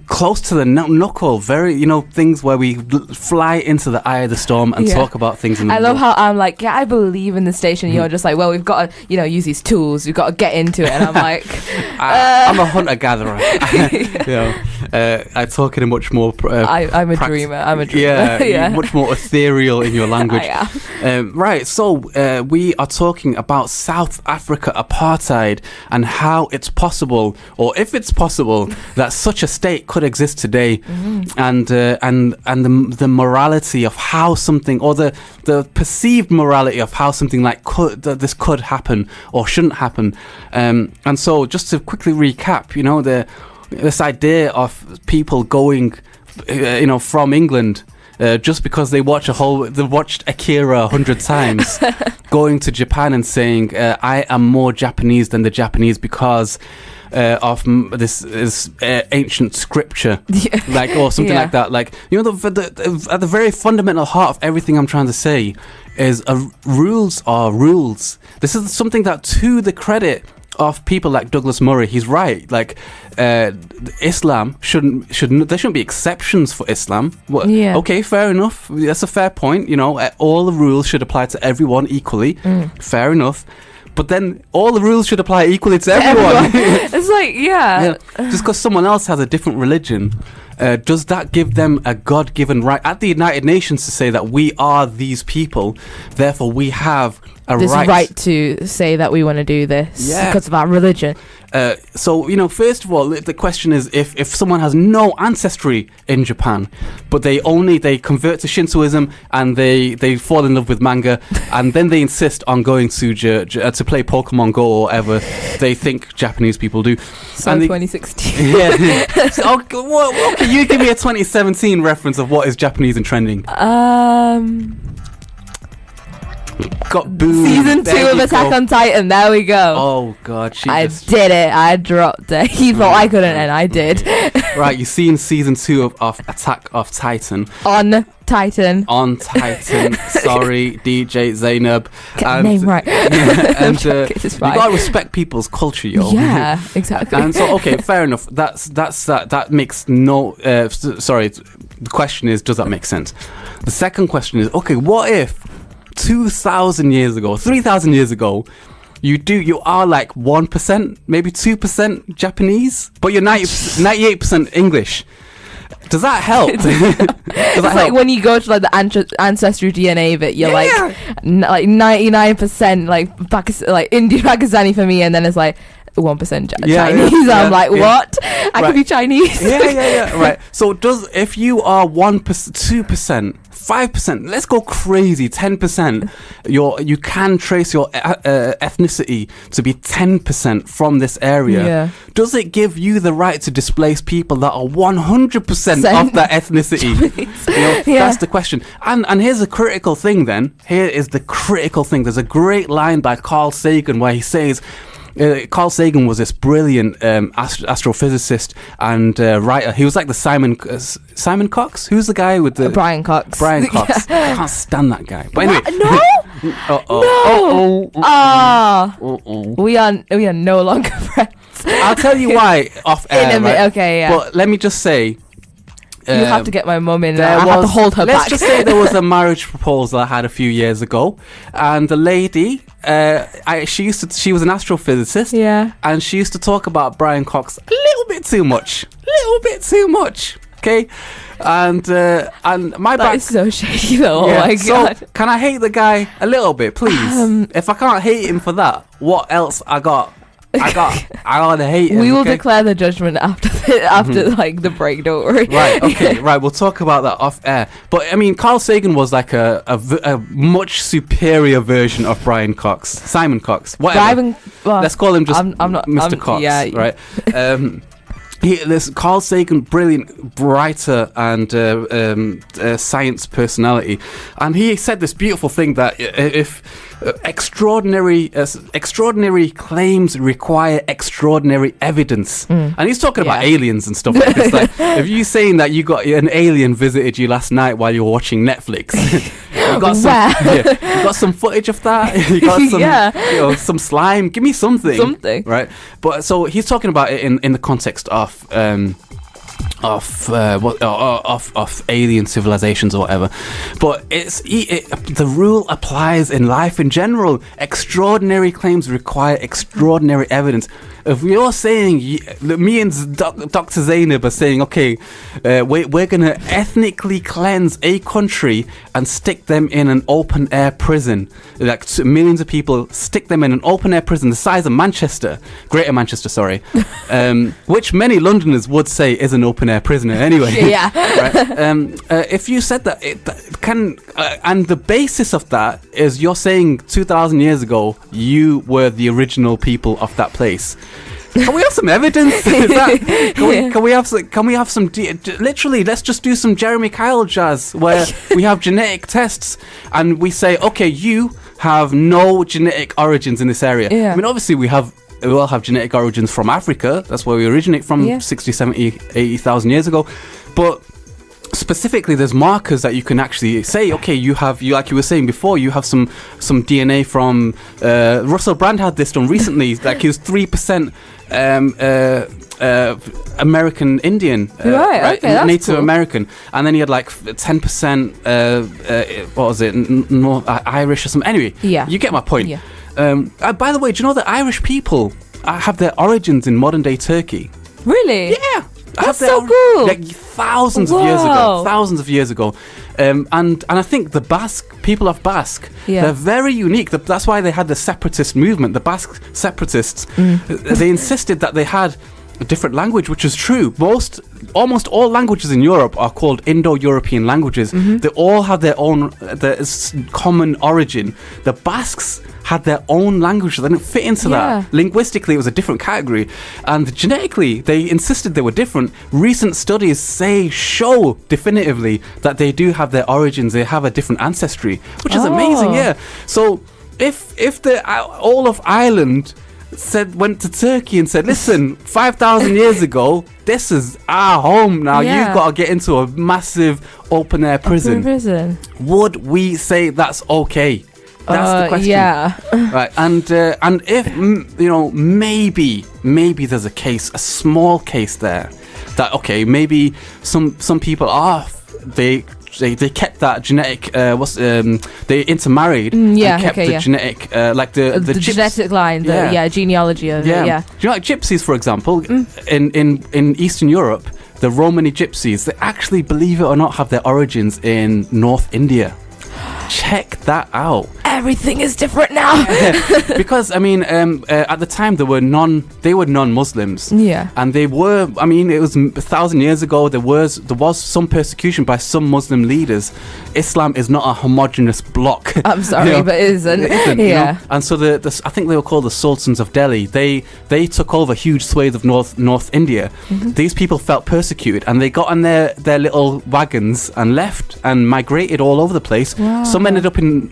close to the knuckle, very, things where we fly into the eye of the storm and talk about things in the I love how I'm like, I believe in the station. You're just like, well, we've got to, use these tools. We've got to get into it. And I'm like, I'm a hunter-gatherer. I talk in a much more... I'm a dreamer. Yeah, much more ethereal in your language. I am. Right, so we are talking about South Africa apartheid and how it's possible, or if it's possible, that such a state could exist today, and the morality of how something, or the perceived morality of how something like this could happen or shouldn't happen. And so just to quickly recap, this idea of people going, from England, just because they watched Akira 100 times, going to Japan and saying, I am more Japanese than the Japanese because of this ancient scripture, or something like that. Like, at the very fundamental heart of everything I'm trying to say is rules are rules. This is something that, to the credit of people like Douglas Murray, he's right. Like, Islam shouldn't there shouldn't be exceptions for Islam. Okay, fair enough. That's a fair point. All the rules should apply to everyone equally. Fair enough. But then all the rules should apply equally to everyone. It's like, just because someone else has a different religion, does that give them a God-given right at the United Nations to say that we are these people, therefore we have this right to say that we want to do this because of our religion? So, first of all, the question is, if someone has no ancestry in Japan, but they convert to Shintoism and they fall in love with manga, and then they insist on going to play Pokemon Go or whatever they think Japanese people do. So 2016. Yeah. So, okay, you give me a 2017 reference of what is Japanese and trending. Got boom. Season 2 of Attack on Titan. There we go. Oh God, I did it. I dropped it. He thought I couldn't, and I did. Right, you've seen season 2 of Attack of Titan. On Titan. Sorry, DJ Zainab. Get the name right. And you gotta respect people's culture, yo. Yeah, exactly. And so, okay, fair enough. That makes no. Sorry. The question is, does that make sense? The second question is, okay, what if 2,000 years ago, 3,000 years ago, you are like 1%, maybe 2% Japanese, but you're 98% English. Does that help? It's like when you go to like the ancestry DNA bit, you're like 99% like Indian Pakistani for me, and then it's like 1% Yeah, Chinese. yeah, I'm like, yeah. what? I could be Chinese. Yeah. Right. So if you are 1%, 2%, 5%, let's go crazy, 10%, you can trace your ethnicity to be 10% from this area. Yeah. Does it give you the right to displace people that are 100% of that ethnicity? That's the question. And here's a critical thing then. Here is the critical thing. There's a great line by Carl Sagan where he says, Carl Sagan was this brilliant astrophysicist and writer. He was like the Simon Cox. Who's the guy with the Brian Cox? Brian Cox. I can't stand that guy. But anyway, we are no longer friends. I'll tell you why off air. In a minute, okay, yeah. But let me just say. You have to get my mum in there. I was, have to hold her let's back. just say there was a marriage proposal I had a few years ago, and the lady, she was an astrophysicist, yeah, and she used to talk about Brian Cox a little bit too much, okay, and my that is so shady though. Yeah, oh my god! So can I hate the guy a little bit, please? If I can't hate him for that, what else I gotta hate him. We will okay? declare the judgment after like the break. Don't worry. Right. Okay. Right. We'll talk about that off air. But I mean, Carl Sagan was like a much superior version of Brian Cox, Simon Cox, whatever. Let's call him just Mr. Cox. Yeah. Right. This Carl Sagan, brilliant writer and science personality, and he said this beautiful thing that if extraordinary claims require extraordinary evidence, and he's talking about aliens and stuff like this. Like, if you're saying that you got an alien visited you last night while you were watching Netflix, you got some footage of that. You got some slime. Give me something. Right. But so he's talking about it in the context of alien civilizations or whatever, but the rule applies in life in general. Extraordinary claims require extraordinary evidence. If you're saying, me and Dr. Zainab are saying, okay, we're going to ethnically cleanse a country and stick them in an open air prison, like millions of people, stick them in an open air prison the size of Manchester, Greater Manchester, sorry, which many Londoners would say is an open air prison anyway. Yeah. Right? If you said that, and the basis of that is you're saying 2,000 years ago you were the original people of that place. Can we have some evidence? Can we have some? Literally, let's just do some Jeremy Kyle jazz where we have genetic tests and we say, okay, you have no genetic origins in this area. Yeah. I mean, obviously we all have genetic origins from Africa. That's where we originate from 60, 70, 80,000 years ago. But specifically, there's markers that you can actually say, okay, you like you were saying before, you have some DNA from Russell Brand had this done recently. Like he was 3% American Indian, right? Okay, that's Native cool. American, and then he had like 10% what was it, Irish or something. Anyway, you get my point. Yeah. By the way, do you know that Irish people have their origins in modern day Turkey? Really? Yeah. That's so cool. Like thousands of years ago. And I think the people of Basque, they're very unique. That's why they had the separatist movement. The Basque separatists, they insisted that they had a different language, which is true. Almost all languages in Europe are called Indo-European languages. They all have their own common origin. The Basques had their own language. They didn't fit into that. Linguistically, it was a different category. And genetically, they insisted they were different. Recent studies show definitively that they do have their origins. They have a different ancestry, which is amazing, yeah. So if the all of Ireland went to Turkey and said, listen, 5,000 years ago, this is our home now. You've got to get into a massive open air prison. Would we say that's okay? That's the question. Yeah. Right. And if maybe there's a small case there that maybe some people they kept that genetic they intermarried and kept the genetic like the genetic line, genealogy of it. Do you know, like gypsies, for example, in Eastern Europe, the Romani gypsies, they actually, believe it or not, have their origins in North India. check that out. Everything is different now. Because I mean, at the time they were non-Muslims. Yeah. And they were. I mean, it was 1,000 years ago. There was some persecution by some Muslim leaders. Islam is not a homogenous block. I'm sorry, but it isn't. It isn't, Yeah. you know? And so I think they were called the Sultans of Delhi. They took over huge swathes of North India. These people felt persecuted, and they got on their little wagons and left and migrated all over the place. Wow. Some ended up in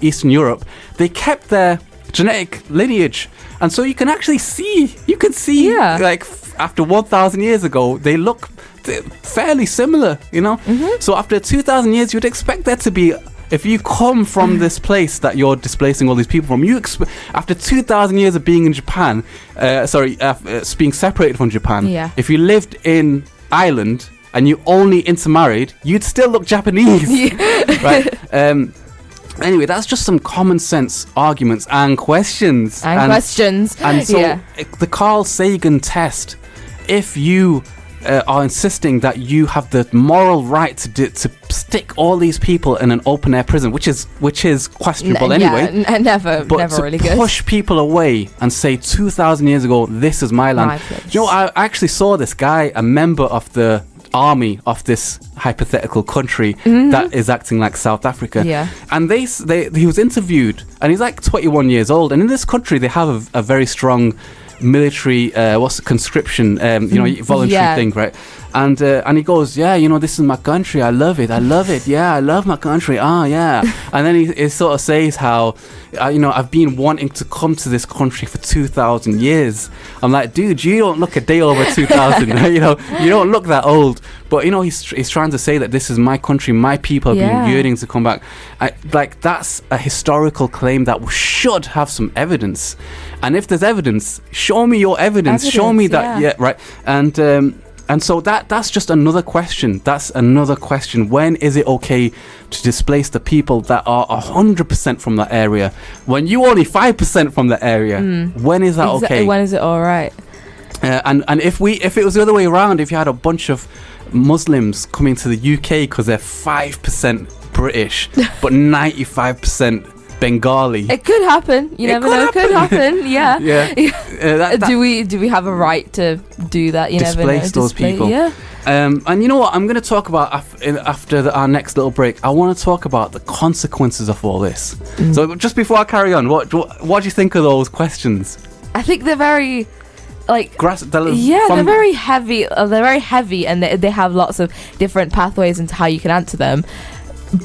Eastern Europe. They kept their genetic lineage, and so you can see Yeah. like after 1,000 years ago, they look fairly similar, you know. So after 2,000 years, you'd expect there to be. If you come from this place that you're displacing all these people from, after 2,000 years of being in Japan, being separated from Japan, Yeah. if you lived in Ireland and you only intermarried, you'd still look Japanese, right? Anyway, that's just some common sense arguments and questions. And so yeah. the Carl Sagan test, if you are insisting that you have the moral right to stick all these people in an open air prison, which is questionable anyway. Yeah, never to really good. push people away and say 2,000 years ago, this is my land. My place. You know, I actually saw this guy, a member of the army of this hypothetical country that is acting like South Africa. Yeah. And he was interviewed, and he's like 21 years old. And in this country, they have a very strong military conscription voluntary thing, right? And he goes, yeah, you know, this is my country, I love it, yeah, I love my country, yeah. And then he sort of says how I've been wanting to come to this country for 2,000 years. I'm like, dude, you don't look a day over 2,000. You know, you don't look that old. But you know, he's trying to say that this is my country, my people have been yearning to come back. That's a historical claim that should have some evidence. And if there's evidence, show me your evidence. Show me that, right. And so that's just another question. That's another question. When is it okay to displace the people that are 100% from that area? When you only 5% from that area, when is that okay? When is it all right? And if it was the other way around, if you had a bunch of Muslims coming to the UK because they're 5% British but 95% Bengali, It could happen. You never know. It could happen. Yeah. Yeah. Do we have a right to do that? You never know. Displace those people. Yeah. And you know what? I'm going to talk about after our next little break. I want to talk about the consequences of all this. So just before I carry on, what do you think of those questions? I think they're very like they're very heavy. They're very heavy, and they have lots of different pathways into how you can answer them.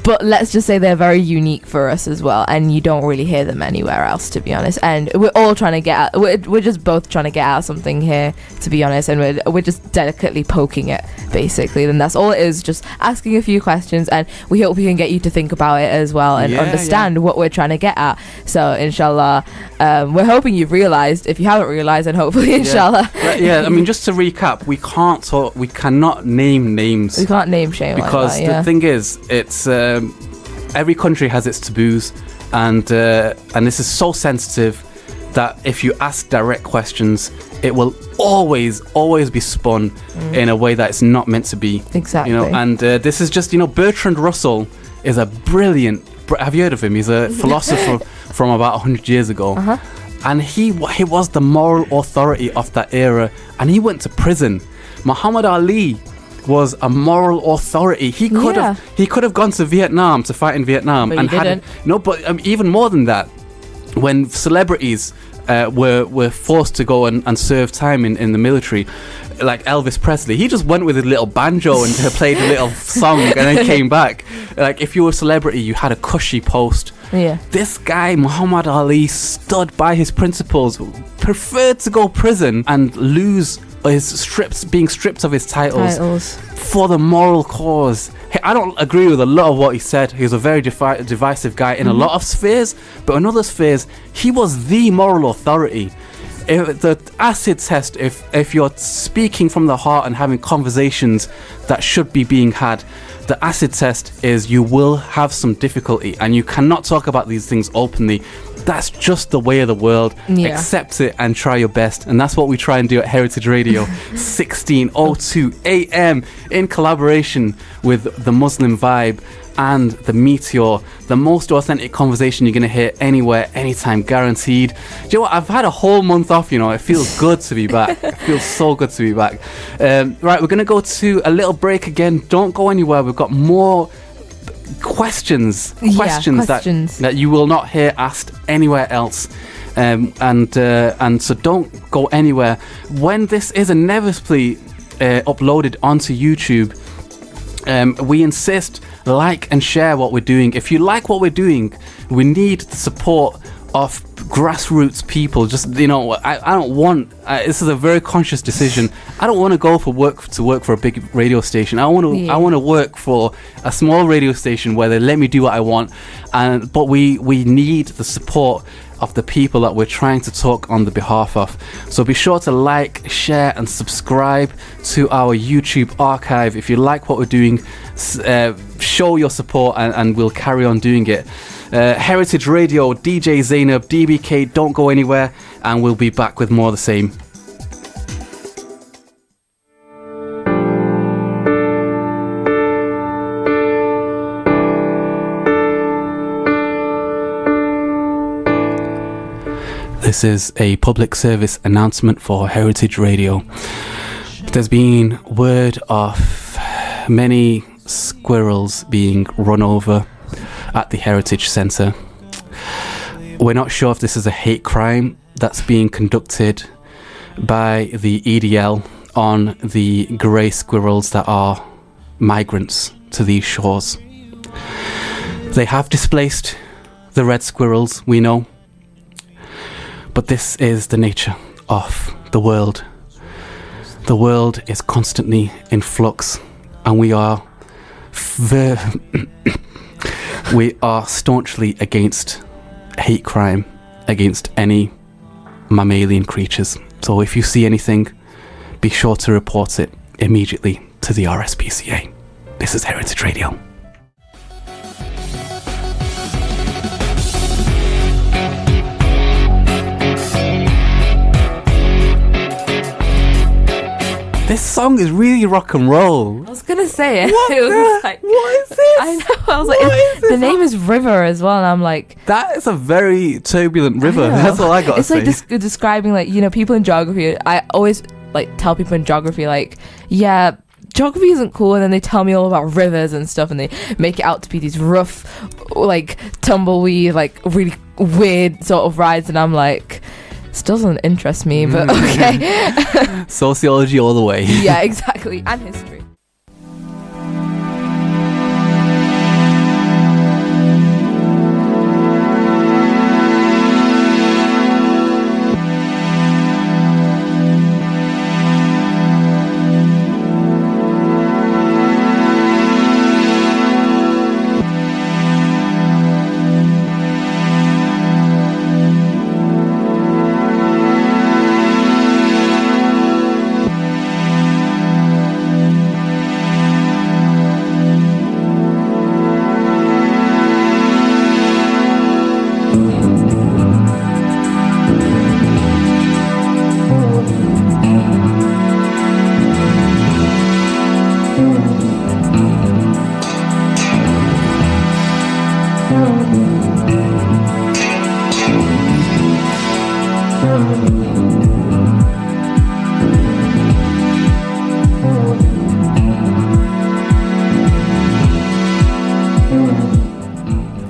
But let's just say they're very unique for us as well, and you don't really hear them anywhere else, to be honest. And we're all trying to get out, we're just both trying to get out something here, to be honest, and we're just delicately poking it, basically. And that's all it is, just asking a few questions, and we hope we can get you to think about it as well and understand what we're trying to get at. So inshallah, we're hoping you've realized. If you haven't realized, then hopefully inshallah. I mean, just to recap, we cannot name names. We can't name shame because like that, the thing is, it's every country has its taboos, and this is so sensitive that if you ask direct questions, it will always be spun in a way that it's not meant to be. Exactly. You know, and this is just, Bertrand Russell is a brilliant. Have you heard of him? He's a philosopher from about 100 years ago. And he was the moral authority of that era, and he went to prison. Muhammad Ali was a moral authority. He could have gone to Vietnam to fight in Vietnam, but and he didn't. Even more than that, when celebrities were forced to go and serve time in the military, like Elvis Presley, he just went with a little banjo and played a little song and then came back. Like, if you were a celebrity, you had a cushy post. Yeah. This guy, Muhammad Ali, stood by his principles, preferred to go prison and lose being stripped of his titles for the moral cause. I don't agree with a lot of what he said. He was a very divisive guy in a lot of spheres, but in other spheres, he was the moral authority. The acid test, if you're speaking from the heart and having conversations that should be being had, the acid test is you will have some difficulty, and you cannot talk about these things openly That's just the way of the world. Accept it and try your best. And that's what we try and do at Heritage Radio, 16:02 a.m. in collaboration with the Muslim Vibe and the Meteor. The most authentic conversation you're going to hear anywhere, anytime, guaranteed. Do you know what? I've had a whole month off, you know. It feels good to be back. It feels so good to be back. Right, we're going to go to a little break again. Don't go anywhere. We've got more questions that you will not hear asked anywhere else. And so don't go anywhere. When this is inevitably uploaded onto YouTube, we insist like and share what we're doing. If you like what we're doing, we need the support of grassroots people. Just, you know, I don't want this is a very conscious decision. I don't want to go for work for a big radio station. I want to work for a small radio station where they let me do what I want, but we need the support of the people that we're trying to talk on the behalf of. So be sure to like, share and subscribe to our YouTube archive. If you like what we're doing, show your support and we'll carry on doing it. Heritage Radio, DJ Zainab, DBK, don't go anywhere, and we'll be back with more of the same. This is a public service announcement for Heritage Radio. There's been word of many squirrels being run over at the Heritage Centre. We're not sure if this is a hate crime that's being conducted by the EDL on the grey squirrels that are migrants to these shores. They have displaced the red squirrels, we know. But this is the nature of the world. The world is constantly in flux, and we are staunchly against hate crime against any mammalian creatures. So if you see anything, be sure to report it immediately to the RSPCA. This is Heritage Radio. This song is really rock and roll. I was gonna say it. What is this? I know. I was like, the name is River as well, and I'm like, that is a very turbulent river. That's all I got to say. It's like describing, like, you know, people in geography. I always like tell people in geography, like, yeah, geography isn't cool, and then they tell me all about rivers and stuff, and they make it out to be these rough, like, tumbleweed, like, really weird sort of rides, and I'm like, this doesn't interest me, but okay. Sociology all the way. Yeah, exactly. And history.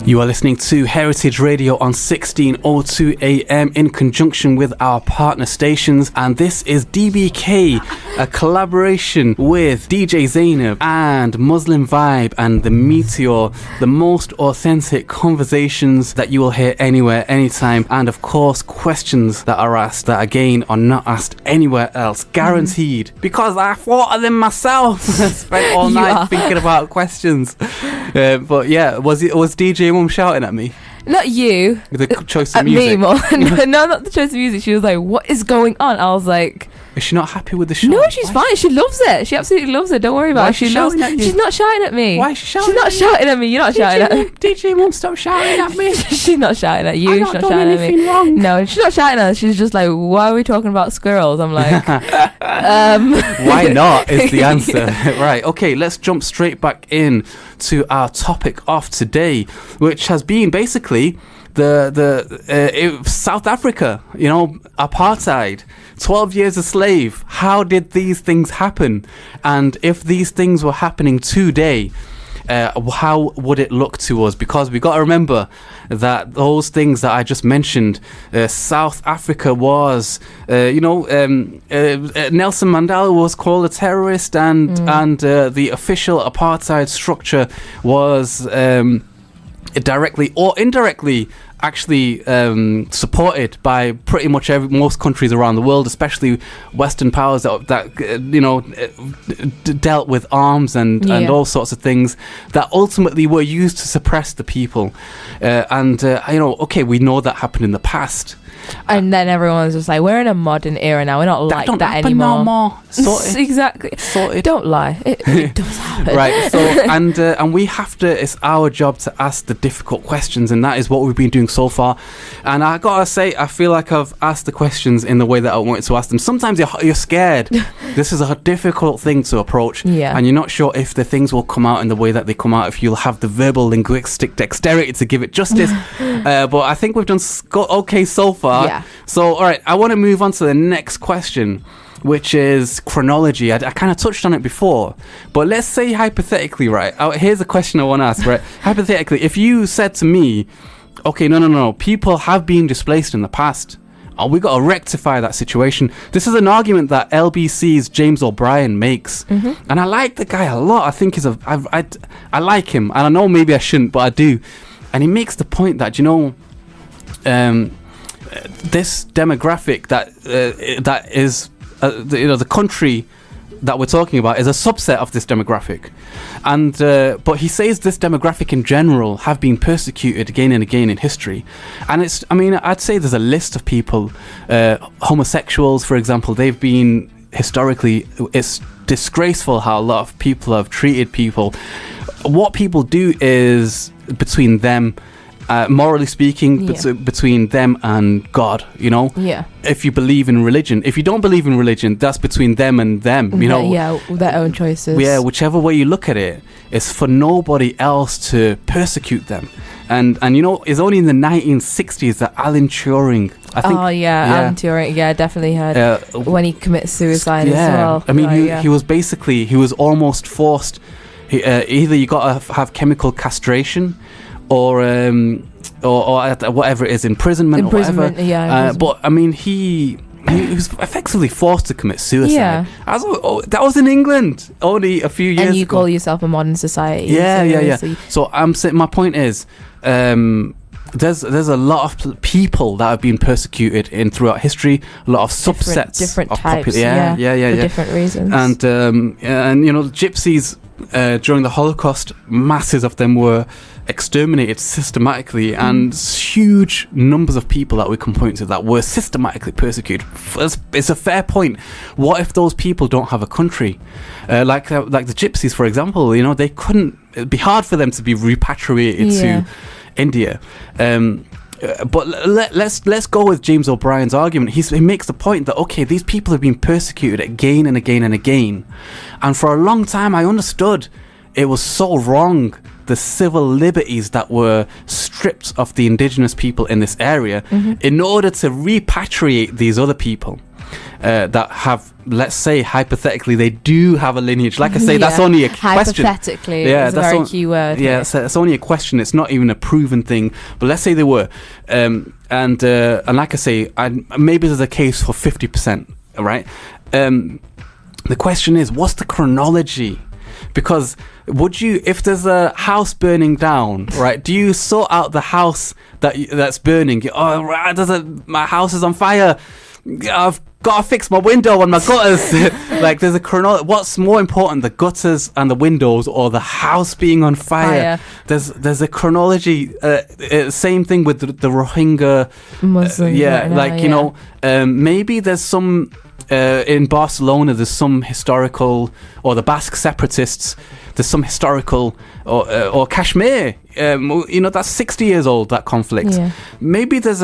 You are listening to Heritage Radio on 16:02 a.m. in conjunction with our partner stations, and this is DBK, a collaboration with DJ Zainab and Muslim Vibe and the Meteor, the most authentic conversations that you will hear anywhere, anytime, and of course questions that are asked that again are not asked anywhere else, guaranteed, because I thought of them myself. I spent all night thinking about questions. But yeah, was DJ Mum shouting at me? Not you. The choice of at music. Me more. No, not the choice of music. She was like, "What is going on?" I was like, Is she not happy with the show? No, she's fine. She loves it. She absolutely loves it. Don't worry about it. She loves it. She's not shouting at me. Why is she shouting? She's not shouting at me. You're not shouting at me. DJ won't stop shouting at me. She's not shouting at you. I've She's not not done shouting at me. anything wrong. No, she's not shouting at us. She's just like, why are we talking about squirrels? I'm like, why not is the answer. Right, okay, let's jump straight back in to our topic of today, which has been basically South Africa, apartheid, 12 years a slave. How did these things happen? And if these things were happening today, how would it look to us? Because we got to remember that those things that I just mentioned, South Africa was, Nelson Mandela was called a terrorist, and the official apartheid structure was directly or indirectly actually supported by pretty much most countries around the world, especially Western powers that dealt with arms and all sorts of things that ultimately were used to suppress the people. Okay, we know that happened in the past. And then everyone's just like, we're in a modern era now. We're not like that anymore. No more. Sorted. Exactly. Sorted. Don't lie. It does happen. Right. So and we have to. It's our job to ask the difficult questions, and that is what we've been doing so far. And I gotta say, I feel like I've asked the questions in the way that I wanted to ask them. Sometimes you're scared. This is a difficult thing to approach, and you're not sure if the things will come out in the way that they come out. If you'll have the verbal linguistic dexterity to give it justice. But I think we've done okay so far. Yeah. So, all right, I want to move on to the next question, which is chronology. I kind of touched on it before, but let's say hypothetically, right? Here's a question I want to ask, right? Hypothetically, if you said to me, okay, no, people have been displaced in the past. We got to rectify that situation. This is an argument that LBC's James O'Brien makes, and I like the guy a lot. I think I like him, and I know maybe I shouldn't, but I do. And he makes the point that this demographic that is the country that we're talking about is a subset of this demographic, and but he says this demographic in general have been persecuted again and again in history. And I'd say there's a list of people, homosexuals for example. They've been historically, it's disgraceful how a lot of people have treated people. What people do is between them, morally speaking, between them and God, if you believe in religion. If you don't believe in religion, that's between them and them, their own choices. Whichever way you look at it, it's for nobody else to persecute them. And it's only in the 1960s that Alan Turing, I think. Alan Turing, definitely heard when he commits suicide as well. He was almost forced. Either you got to have chemical castration, or whatever it is, imprisonment or whatever. But he was effectively forced to commit suicide. That was in England only a few years ago. And you call yourself a modern society. Yeah. So I'm saying, my point is, there's a lot of people that have been persecuted throughout history. A lot of subsets, different of types. For different reasons. And the gypsies during the Holocaust, masses of them were exterminated systematically, and huge numbers of people that we can point to that were systematically persecuted. It's a fair point. What if those people don't have a country? Like the gypsies, for example, they couldn't. It'd be hard for them to be repatriated to India. But let's go with James O'Brien's argument. He makes the point that, okay, these people have been persecuted again and again and again, and for a long time I understood it was so wrong, the civil liberties that were stripped of the indigenous people in this area, in order to repatriate these other people that have, let's say hypothetically, they do have a lineage. Like I say, that's only a question. Hypothetically, it's a very key word. It's only a question. It's not even a proven thing. But let's say they were, and like I say, maybe there's a case for 50%. Right. The question is, what's the chronology? Because if there's a house burning down, right, do you sort out the house that's burning? Oh, right, my house is on fire. I've got to fix my window and my gutters. Like, there's a chronology. What's more important, the gutters and the windows, or the house being on fire? There's a chronology. Same thing with the Rohingya Muslims. maybe there's some in Barcelona, there's some historical, or the Basque separatists, there's some historical, or Kashmir, that's 60 years old, that conflict. Yeah. Maybe there's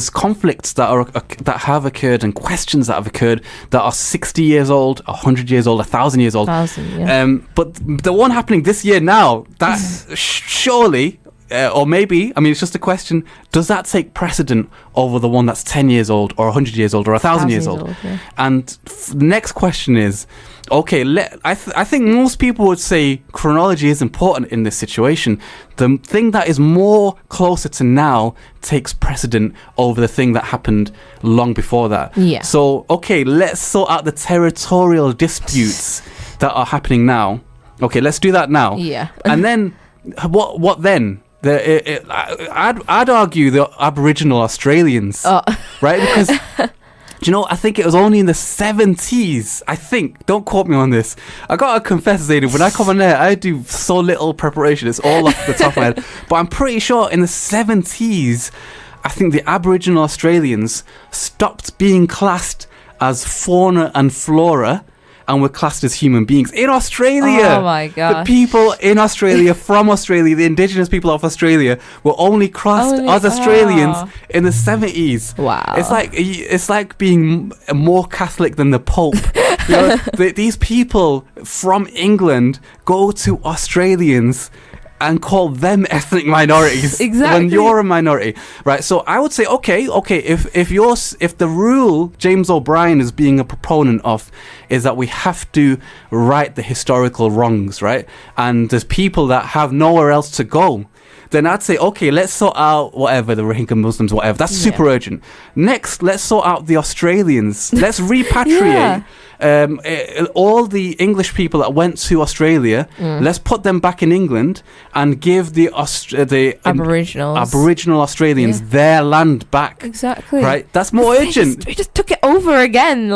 conflicts that have occurred and questions that have occurred that are 60 years old, 100 years old, 1,000 years old. But the one happening this year now, that surely, or maybe, it's just a question, does that take precedent over the one that's 10 years old or 100 years old or 1,000 years old? Yeah. And the next question is, okay, I think most people would say chronology is important in this situation. The thing that is more closer to now takes precedent over the thing that happened long before that. Yeah. So, okay, let's sort out the territorial disputes that are happening now. Okay, let's do that now. Yeah. And then, what then? I'd argue the Aboriginal Australians, right? Because I think it was only in the 70s. I think. Don't quote me on this. I gotta confess, Zainab, when I come on there, I do so little preparation. It's all off the top of my head. But I'm pretty sure in the 70s, I think the Aboriginal Australians stopped being classed as fauna and flora, and were classed as human beings in Australia. Oh my god! The people in Australia, from Australia, the indigenous people of Australia, were only classed as Australians in the 70s. Wow! It's like being more Catholic than the Pope. These people from England go to Australians and call them ethnic minorities. Exactly. When you're a minority, right? So I would say, okay, if the rule James O'Brien is being a proponent of is that we have to right the historical wrongs, right? And there's people that have nowhere else to go, then I'd say, okay, let's sort out whatever, the Rohingya Muslims, whatever. That's super urgent. Next, let's sort out the Australians. Let's repatriate all the English people that went to Australia. Let's put them back in England and give the Aboriginal Australians their land back. Exactly. Right? That's more urgent. We just took it over again.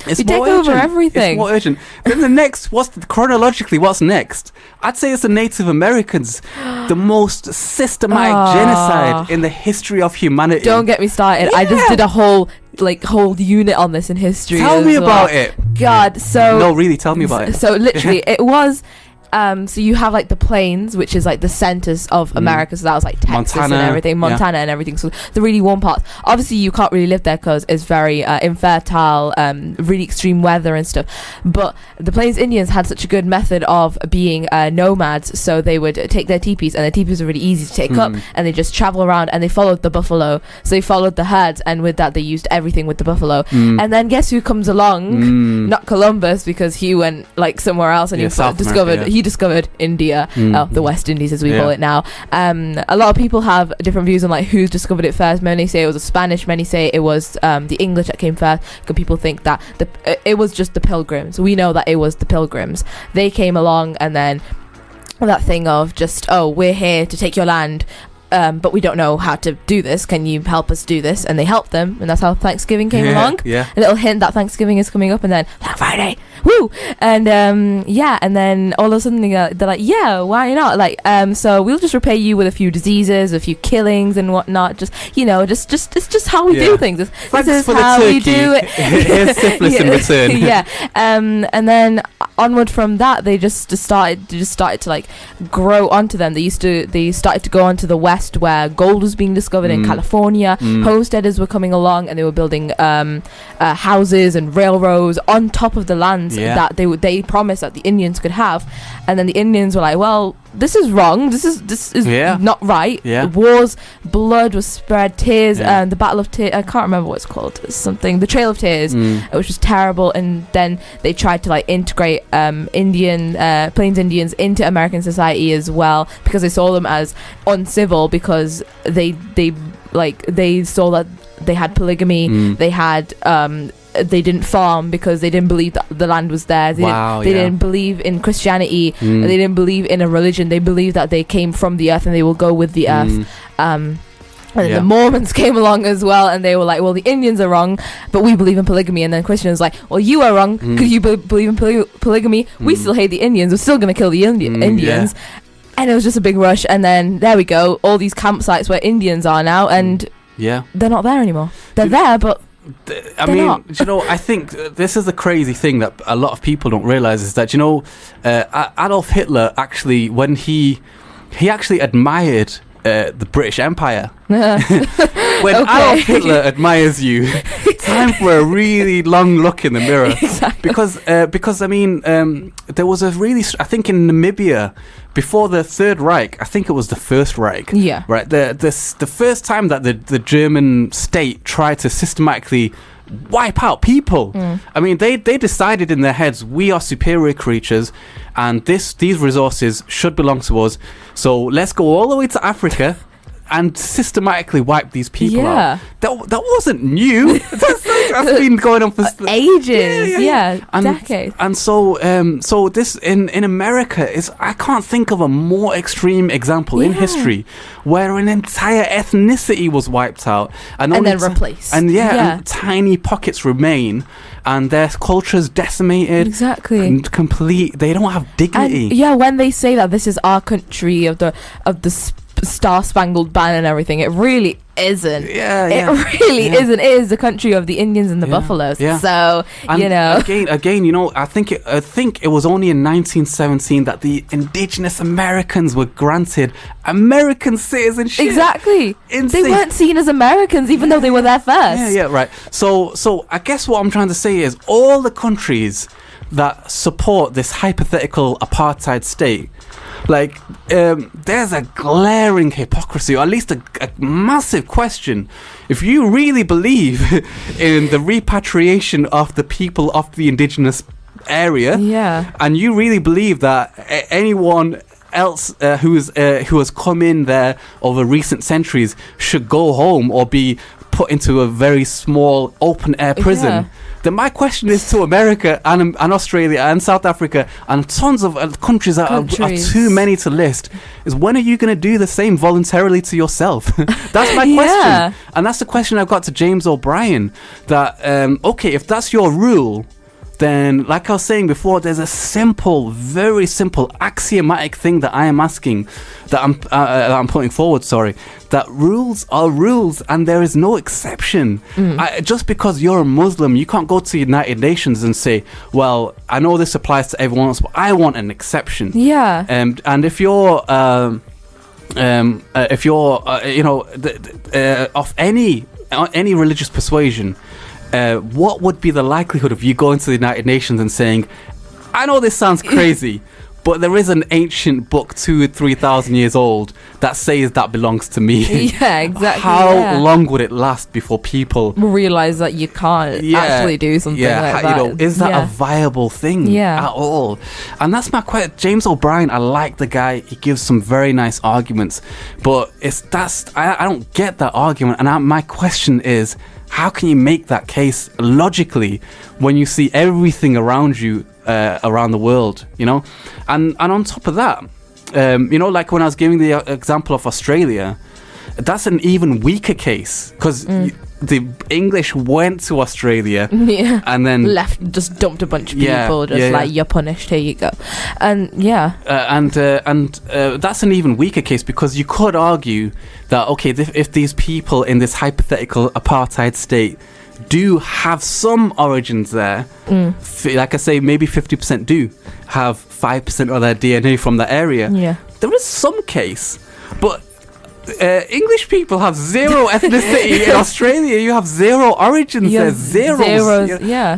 It's we take over everything. It's more urgent. Then the next, chronologically, what's next? I'd say it's the Native Americans, the most systematic genocide in the history of humanity. Don't get me started. Yeah. I just did a whole unit on this in history. Tell me about it. God, so no, really, tell me about it. So literally, it was. So you have the plains, which is the centers of America. So that was Texas Montana, and everything, Montana and everything. So the really warm parts. Obviously, you can't really live there because it's very infertile, really extreme weather and stuff. But the Plains Indians had such a good method of being nomads. So they would take their teepees, and their teepees were really easy to take up, and they just travel around and they followed the buffalo. So they followed the herds, and with that they used everything with the buffalo. And then guess who comes along? Not Columbus, because he went somewhere else and he discovered India, the West Indies as we call it now. A lot of people have different views on who's discovered it first. Many say it was the Spanish, many say it was the English that came first, because people think that it was just the Pilgrims. We know that it was the Pilgrims. They came along, and then that thing of just, we're here to take your land, but we don't know how to do this. Can you help us do this? And they helped them, and that's how Thanksgiving came along. Yeah. A little hint that Thanksgiving is coming up, and then Black Friday, woo! And and then all of a sudden they're like, yeah, why not? So we'll just repay you with a few diseases, a few killings and whatnot. Just it's just how we do things. This is how we do it. Here's syphilis in return. Yeah. And then onward from that, they just started to grow onto them. They started to go onto the west, where gold was being discovered in California. Homesteaders were coming along, and they were building houses and railroads on top of the lands that they promised that the Indians could have. And then the Indians were like, well, this is wrong. This is not right. Wars, blood was spread, tears, and the Battle of Tears. I can't remember what it's called. The Trail of Tears, which was terrible. And then they tried to integrate Plains Indians into American society as well, because they saw them as uncivil, because they saw that they had polygamy. They had they didn't farm because they didn't believe that the land was theirs. They didn't believe in Christianity. They didn't believe in a religion. They believed that they came from the earth and they will go with the earth. And then the Mormons came along as well, and they were like, well, the Indians are wrong, but we believe in polygamy. And then Christians like, well, you are wrong because you believe in polygamy. We still hate the Indians. We're still going to kill the Indians. And it was just a big rush. And then there we go, all these campsites where Indians are now, and they're not there anymore. They're there, but I mean, you know, I think this is the crazy thing that a lot of people don't realize is that, you know, Adolf Hitler actually, when he actually admired the British Empire. When Adolf Hitler admires you, time for a really long look in the mirror. Exactly. Because I mean, there was a really, I think in Namibia, before the Third Reich, I think it was the First Reich. Yeah. Right. The first time that the German state tried to systematically wipe out people. I mean, they decided in their heads, we are superior creatures, and these resources should belong to us. So let's go all the way to Africa and systematically wipe these people out. That wasn't new. That's been going on for ages. And, decades. And so this in America is, I can't think of a more extreme example in history where an entire ethnicity was wiped out and then replaced. And tiny pockets remain. And their culture's decimated. Exactly. And complete. They don't have dignity. And when they say that this is our country of the Star-Spangled Banner and everything, it really isn't. It really isn't. It is the country of the Indians and the buffaloes. So, and you know, again, you know, I think it was only in 1917 that the indigenous Americans were granted American citizenship. Exactly. Insane. They weren't seen as Americans even though they were there first. Right. So I guess what I'm trying to say is all the countries that support this hypothetical apartheid state, like, there's a glaring hypocrisy, or at least a massive question. If you really believe in the repatriation of the people of the indigenous area, and you really believe that anyone else who has come in there over recent centuries should go home or be put into a very small open air prison, then my question is to America and Australia and South Africa and tons of countries that are too many to list, is when are you going to do the same voluntarily to yourself? That's my question. And that's the question I've got to James O'Brien, that okay, if that's your rule, then, like I was saying before, there's a simple, very simple, axiomatic thing that I am asking, that I'm putting forward, that rules are rules and there is no exception. Just because you're a Muslim, you can't go to the United Nations and say, well, I know this applies to everyone else, but I want an exception. And if you're you know, of any religious persuasion, what would be the likelihood of you going to the United Nations and saying, I know this sounds crazy, but there is an ancient book 2,000 or 3,000 years old that says that belongs to me. Exactly. How long would it last before people realize that you can't actually do something like that? You know, is that a viable thing at all? And that's my question. James O'Brien, I like the guy. He gives some very nice arguments, but I don't get that argument. And my question is, how can you make that case logically when you see everything around you, around the world, you know? And on top of that, you know, like when I was giving the example of Australia, that's an even weaker case, because the English went to Australia and then just dumped a bunch of people, like, you're punished, here you go. And that's an even weaker case, because you could argue that, okay, if these people in this hypothetical apartheid state do have some origins there, like I say, maybe 50% do have 5% of their DNA from that area, there is some case. But English people have zero ethnicity. In Australia, you have zero origins. There's zeros.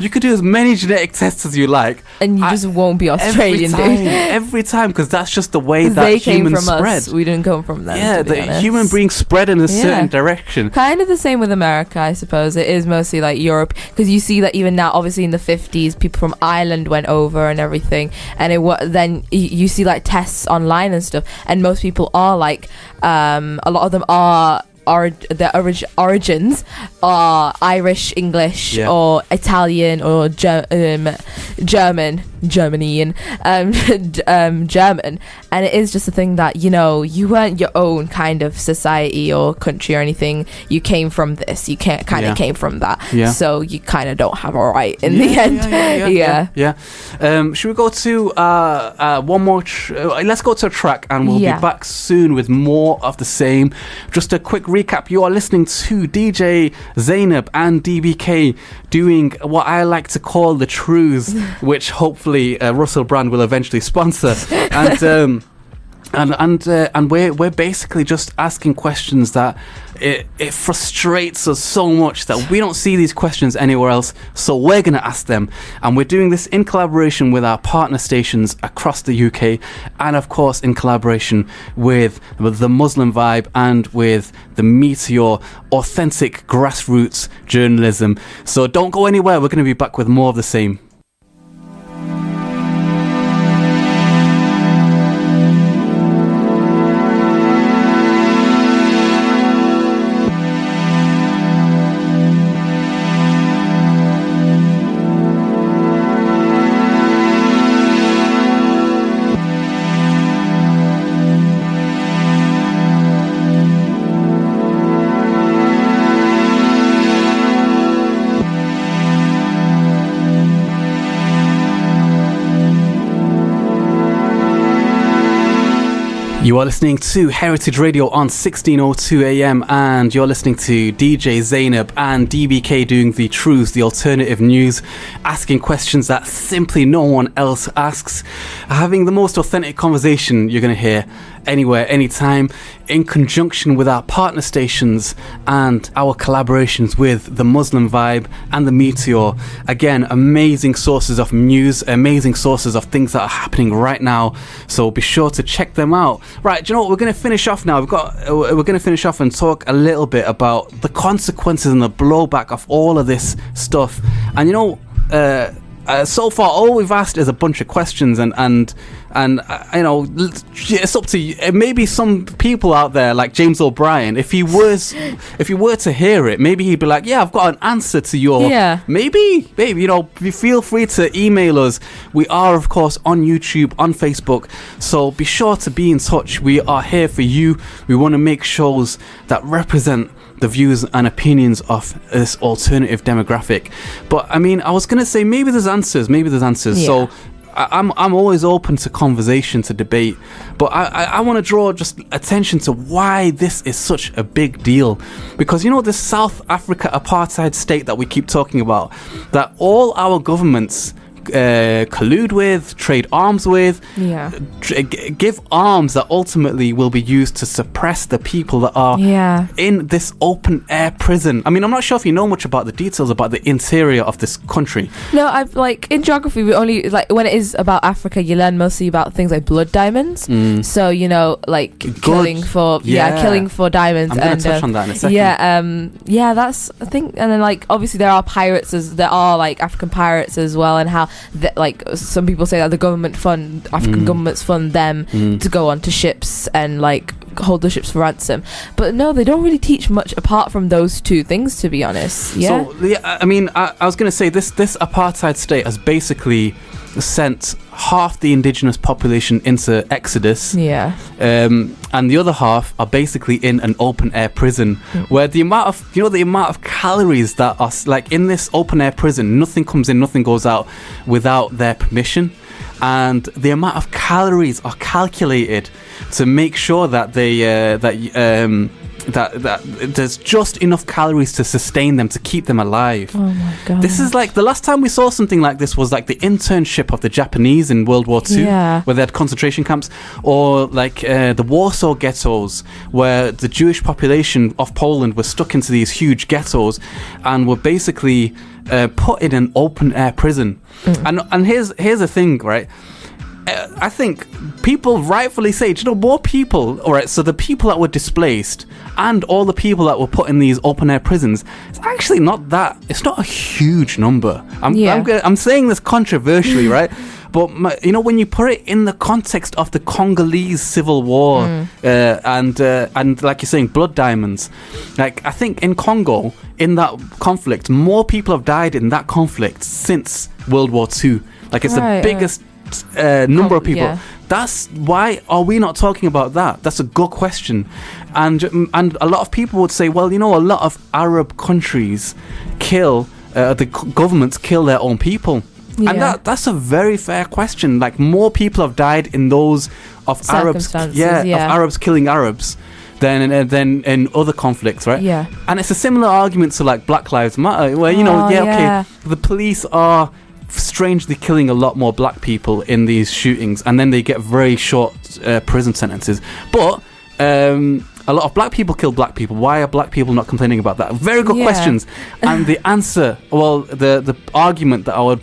You could do as many genetic tests as you like, and you just won't be Australian, every time, because that's just the way that humans spread. Us. We didn't come from them. The human beings spread in a certain direction. Kind of the same with America, I suppose. It is mostly like Europe, because you see that even now, obviously in the 50s, people from Ireland went over and everything, and then you see like tests online and stuff, and most people are like, a lot of them are their origins are Irish, English, or Italian, or German. Germany and German, and it is just a thing that, you know, you weren't your own kind of society or country or anything. You came from this, you can't kind of came from that, so you kind of don't have a right in the end. Should we go to one more let's go to a track, and we'll be back soon with more of the same. Just a quick recap: you are listening to DJ Zainab and DBK doing what I like to call the Truths, which hopefully Russell Brand will eventually sponsor. And we're basically just asking questions that it frustrates us so much that we don't see these questions anywhere else, so we're going to ask them. And we're doing this in collaboration with our partner stations across the UK, and of course in collaboration with the Muslim Vibe and with the Meteor, authentic grassroots journalism. So don't go anywhere, we're going to be back with more of the same. You are listening to Heritage Radio on 1602 AM, and you're listening to DJ Zainab and DBK doing the Truths, the alternative news, asking questions that simply no one else asks, having the most authentic conversation you're going to hear anywhere, anytime, in conjunction with our partner stations and our collaborations with the Muslim Vibe and the Meteor. Again, amazing sources of news, amazing sources of things that are happening right now, so be sure to check them out. Right, do you know what, we're going to finish off now. We're going to finish off and talk a little bit about the consequences and the blowback of all of this stuff. And you know, so far all we've asked is a bunch of questions, and you know, it's up to you. Maybe some people out there like James O'Brien, if he were to hear it, maybe he'd be like, yeah, I've got an answer to your maybe, you know, feel free to email us. We are of course on YouTube, on Facebook, so be sure to be in touch. We are here for you. We want to make shows that represent the views and opinions of this alternative demographic. But I mean, I was gonna say maybe there's answers. So I'm always open to conversation, to debate, but I want to draw just attention to why this is such a big deal. Because you know, this South Africa apartheid state that we keep talking about, that all our governments collude with, trade arms with, give arms that ultimately will be used to suppress the people that are in this open air prison. I mean, I'm not sure if you know much about the details about the interior of this country. No, I've in geography we only when it is about Africa, you learn mostly about things like blood diamonds. So you know, killing for diamonds. I'm going to touch on that in a second. That's I think. And then obviously there are pirates, there are African pirates as well, and how some people say that the government fund African governments fund them to go onto ships and hold the ships for ransom. But no, they don't really teach much apart from those two things, to be honest. I mean, I was going to say this apartheid state has basically sent half the indigenous population into exodus, and the other half are basically in an open air prison, where the amount of calories that are in this open air prison, nothing comes in, nothing goes out without their permission, and the amount of calories are calculated to make sure that that there's just enough calories to sustain them, to keep them alive. Oh my god! This is the last time we saw something like this was the internship of the Japanese in World War II, where they had concentration camps, or the Warsaw ghettos, where the Jewish population of Poland was stuck into these huge ghettos and were basically put in an open air prison. And here's the thing, right? I think people rightfully say, more people, all right, so the people that were displaced and all the people that were put in these open air prisons, it's actually not a huge number. I'm saying this controversially, right? But when you put it in the context of the Congolese civil war and like you're saying, blood diamonds, like I think in Congo, in that conflict, more people have died in that conflict since World War II. Like it's the biggest number of people. Yeah. That's why are we not talking about that? That's a good question. And a lot of people would say, well, a lot of Arab countries kill, the governments kill their own people. Yeah. And that's a very fair question. Like more people have died in those of Arabs, of Arabs killing Arabs than in other conflicts, right? Yeah. And it's a similar argument to like Black Lives Matter, where okay, the police are strangely killing a lot more black people in these shootings, and then they get very short prison sentences. But a lot of black people kill black people. Why are black people not complaining about that? Very good questions. And the answer, well, the argument that I would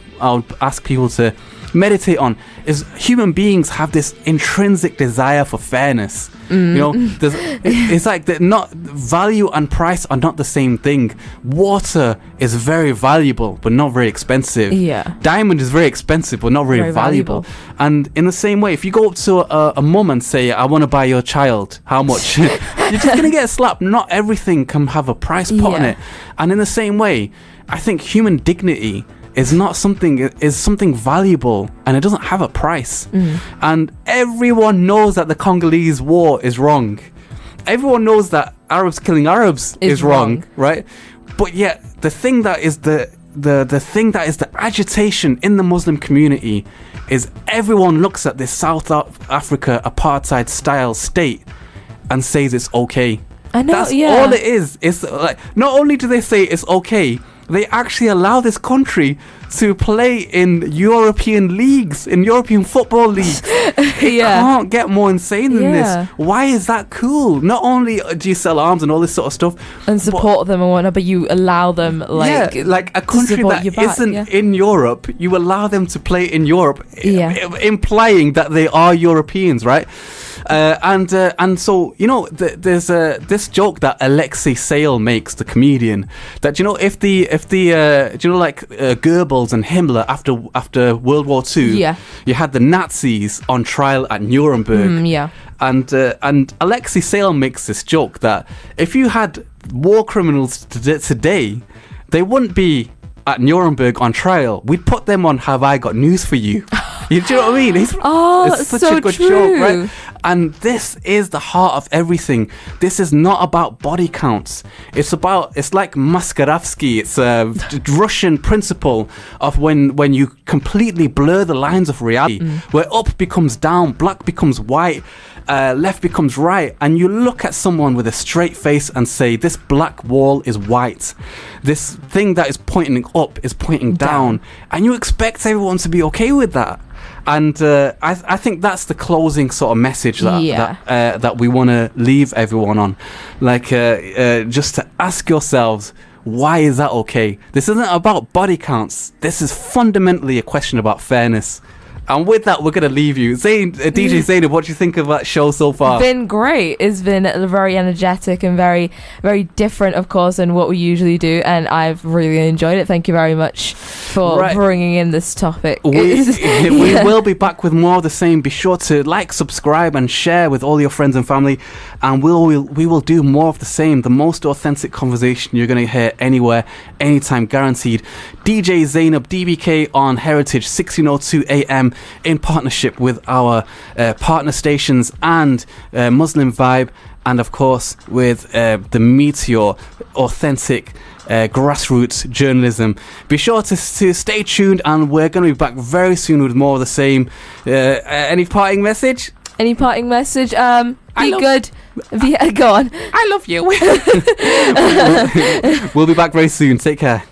ask people to meditate on is human beings have this intrinsic desire for fairness. It's like that. Not value and price are not the same thing. Water is very valuable but not very expensive. Diamond is very expensive but not very valuable. And in the same way, if you go up to a mum and say, I want to buy your child, how much? You're just gonna get a slap. Not everything can have a price put on it. And in the same way, I think human dignity is something valuable, and it doesn't have a price. And everyone knows that the Congolese war is wrong. Everyone knows that Arabs killing Arabs is wrong, right? But yet the thing that is the thing that is the agitation in the Muslim community is everyone looks at this South Africa apartheid style state and says it's okay. I know. That's all it is. It's like, not only do they say it's okay, they actually allow this country to play in European leagues, in European football leagues. It can't get more insane than this. Why is that cool? Not only do you sell arms and all this sort of stuff and support them and whatnot, but you allow them like a country that isn't in Europe, you allow them to play in Europe, implying that they are Europeans, right? And so there's this joke that Alexei Sayle makes, the comedian, that if the Goebbels and Himmler after World War II, you had the Nazis on trial at Nuremberg, and Alexei Sayle makes this joke that if you had war criminals today, they wouldn't be at Nuremberg on trial. We'd put them on Have I Got News For You. You know what I mean? It's such a good joke, right? And this is the heart of everything. This is not about body counts. It's like Maskarovsky. It's a Russian principle of when you completely blur the lines of reality, where up becomes down, black becomes white, left becomes right, and you look at someone with a straight face and say, this black wall is white, this thing that is pointing up is pointing down, and you expect everyone to be okay with that. And I think that's the closing sort of message that we want to leave everyone on, like just to ask yourselves, why is that okay? This isn't about body counts. This is fundamentally a question about fairness. And with that, we're going to leave you. DJ Zainab, what do you think of that show so far? It's been great. It's been very energetic and very, very different, of course, than what we usually do. And I've really enjoyed it. Thank you very much for bringing in this topic. We will be back with more of the same. Be sure to like, subscribe, and share with all your friends and family. And we will do more of the same. The most authentic conversation you're going to hear anywhere, anytime, guaranteed. DJ Zainab, DBK on Heritage, 1602 AM. In partnership with our partner stations and Muslim Vibe, and of course with the Meteor, authentic grassroots journalism. Be sure to stay tuned, and we're going to be back very soon with more of the same. Any parting message? Be good. Go on. I love you. We'll be back very soon. Take care.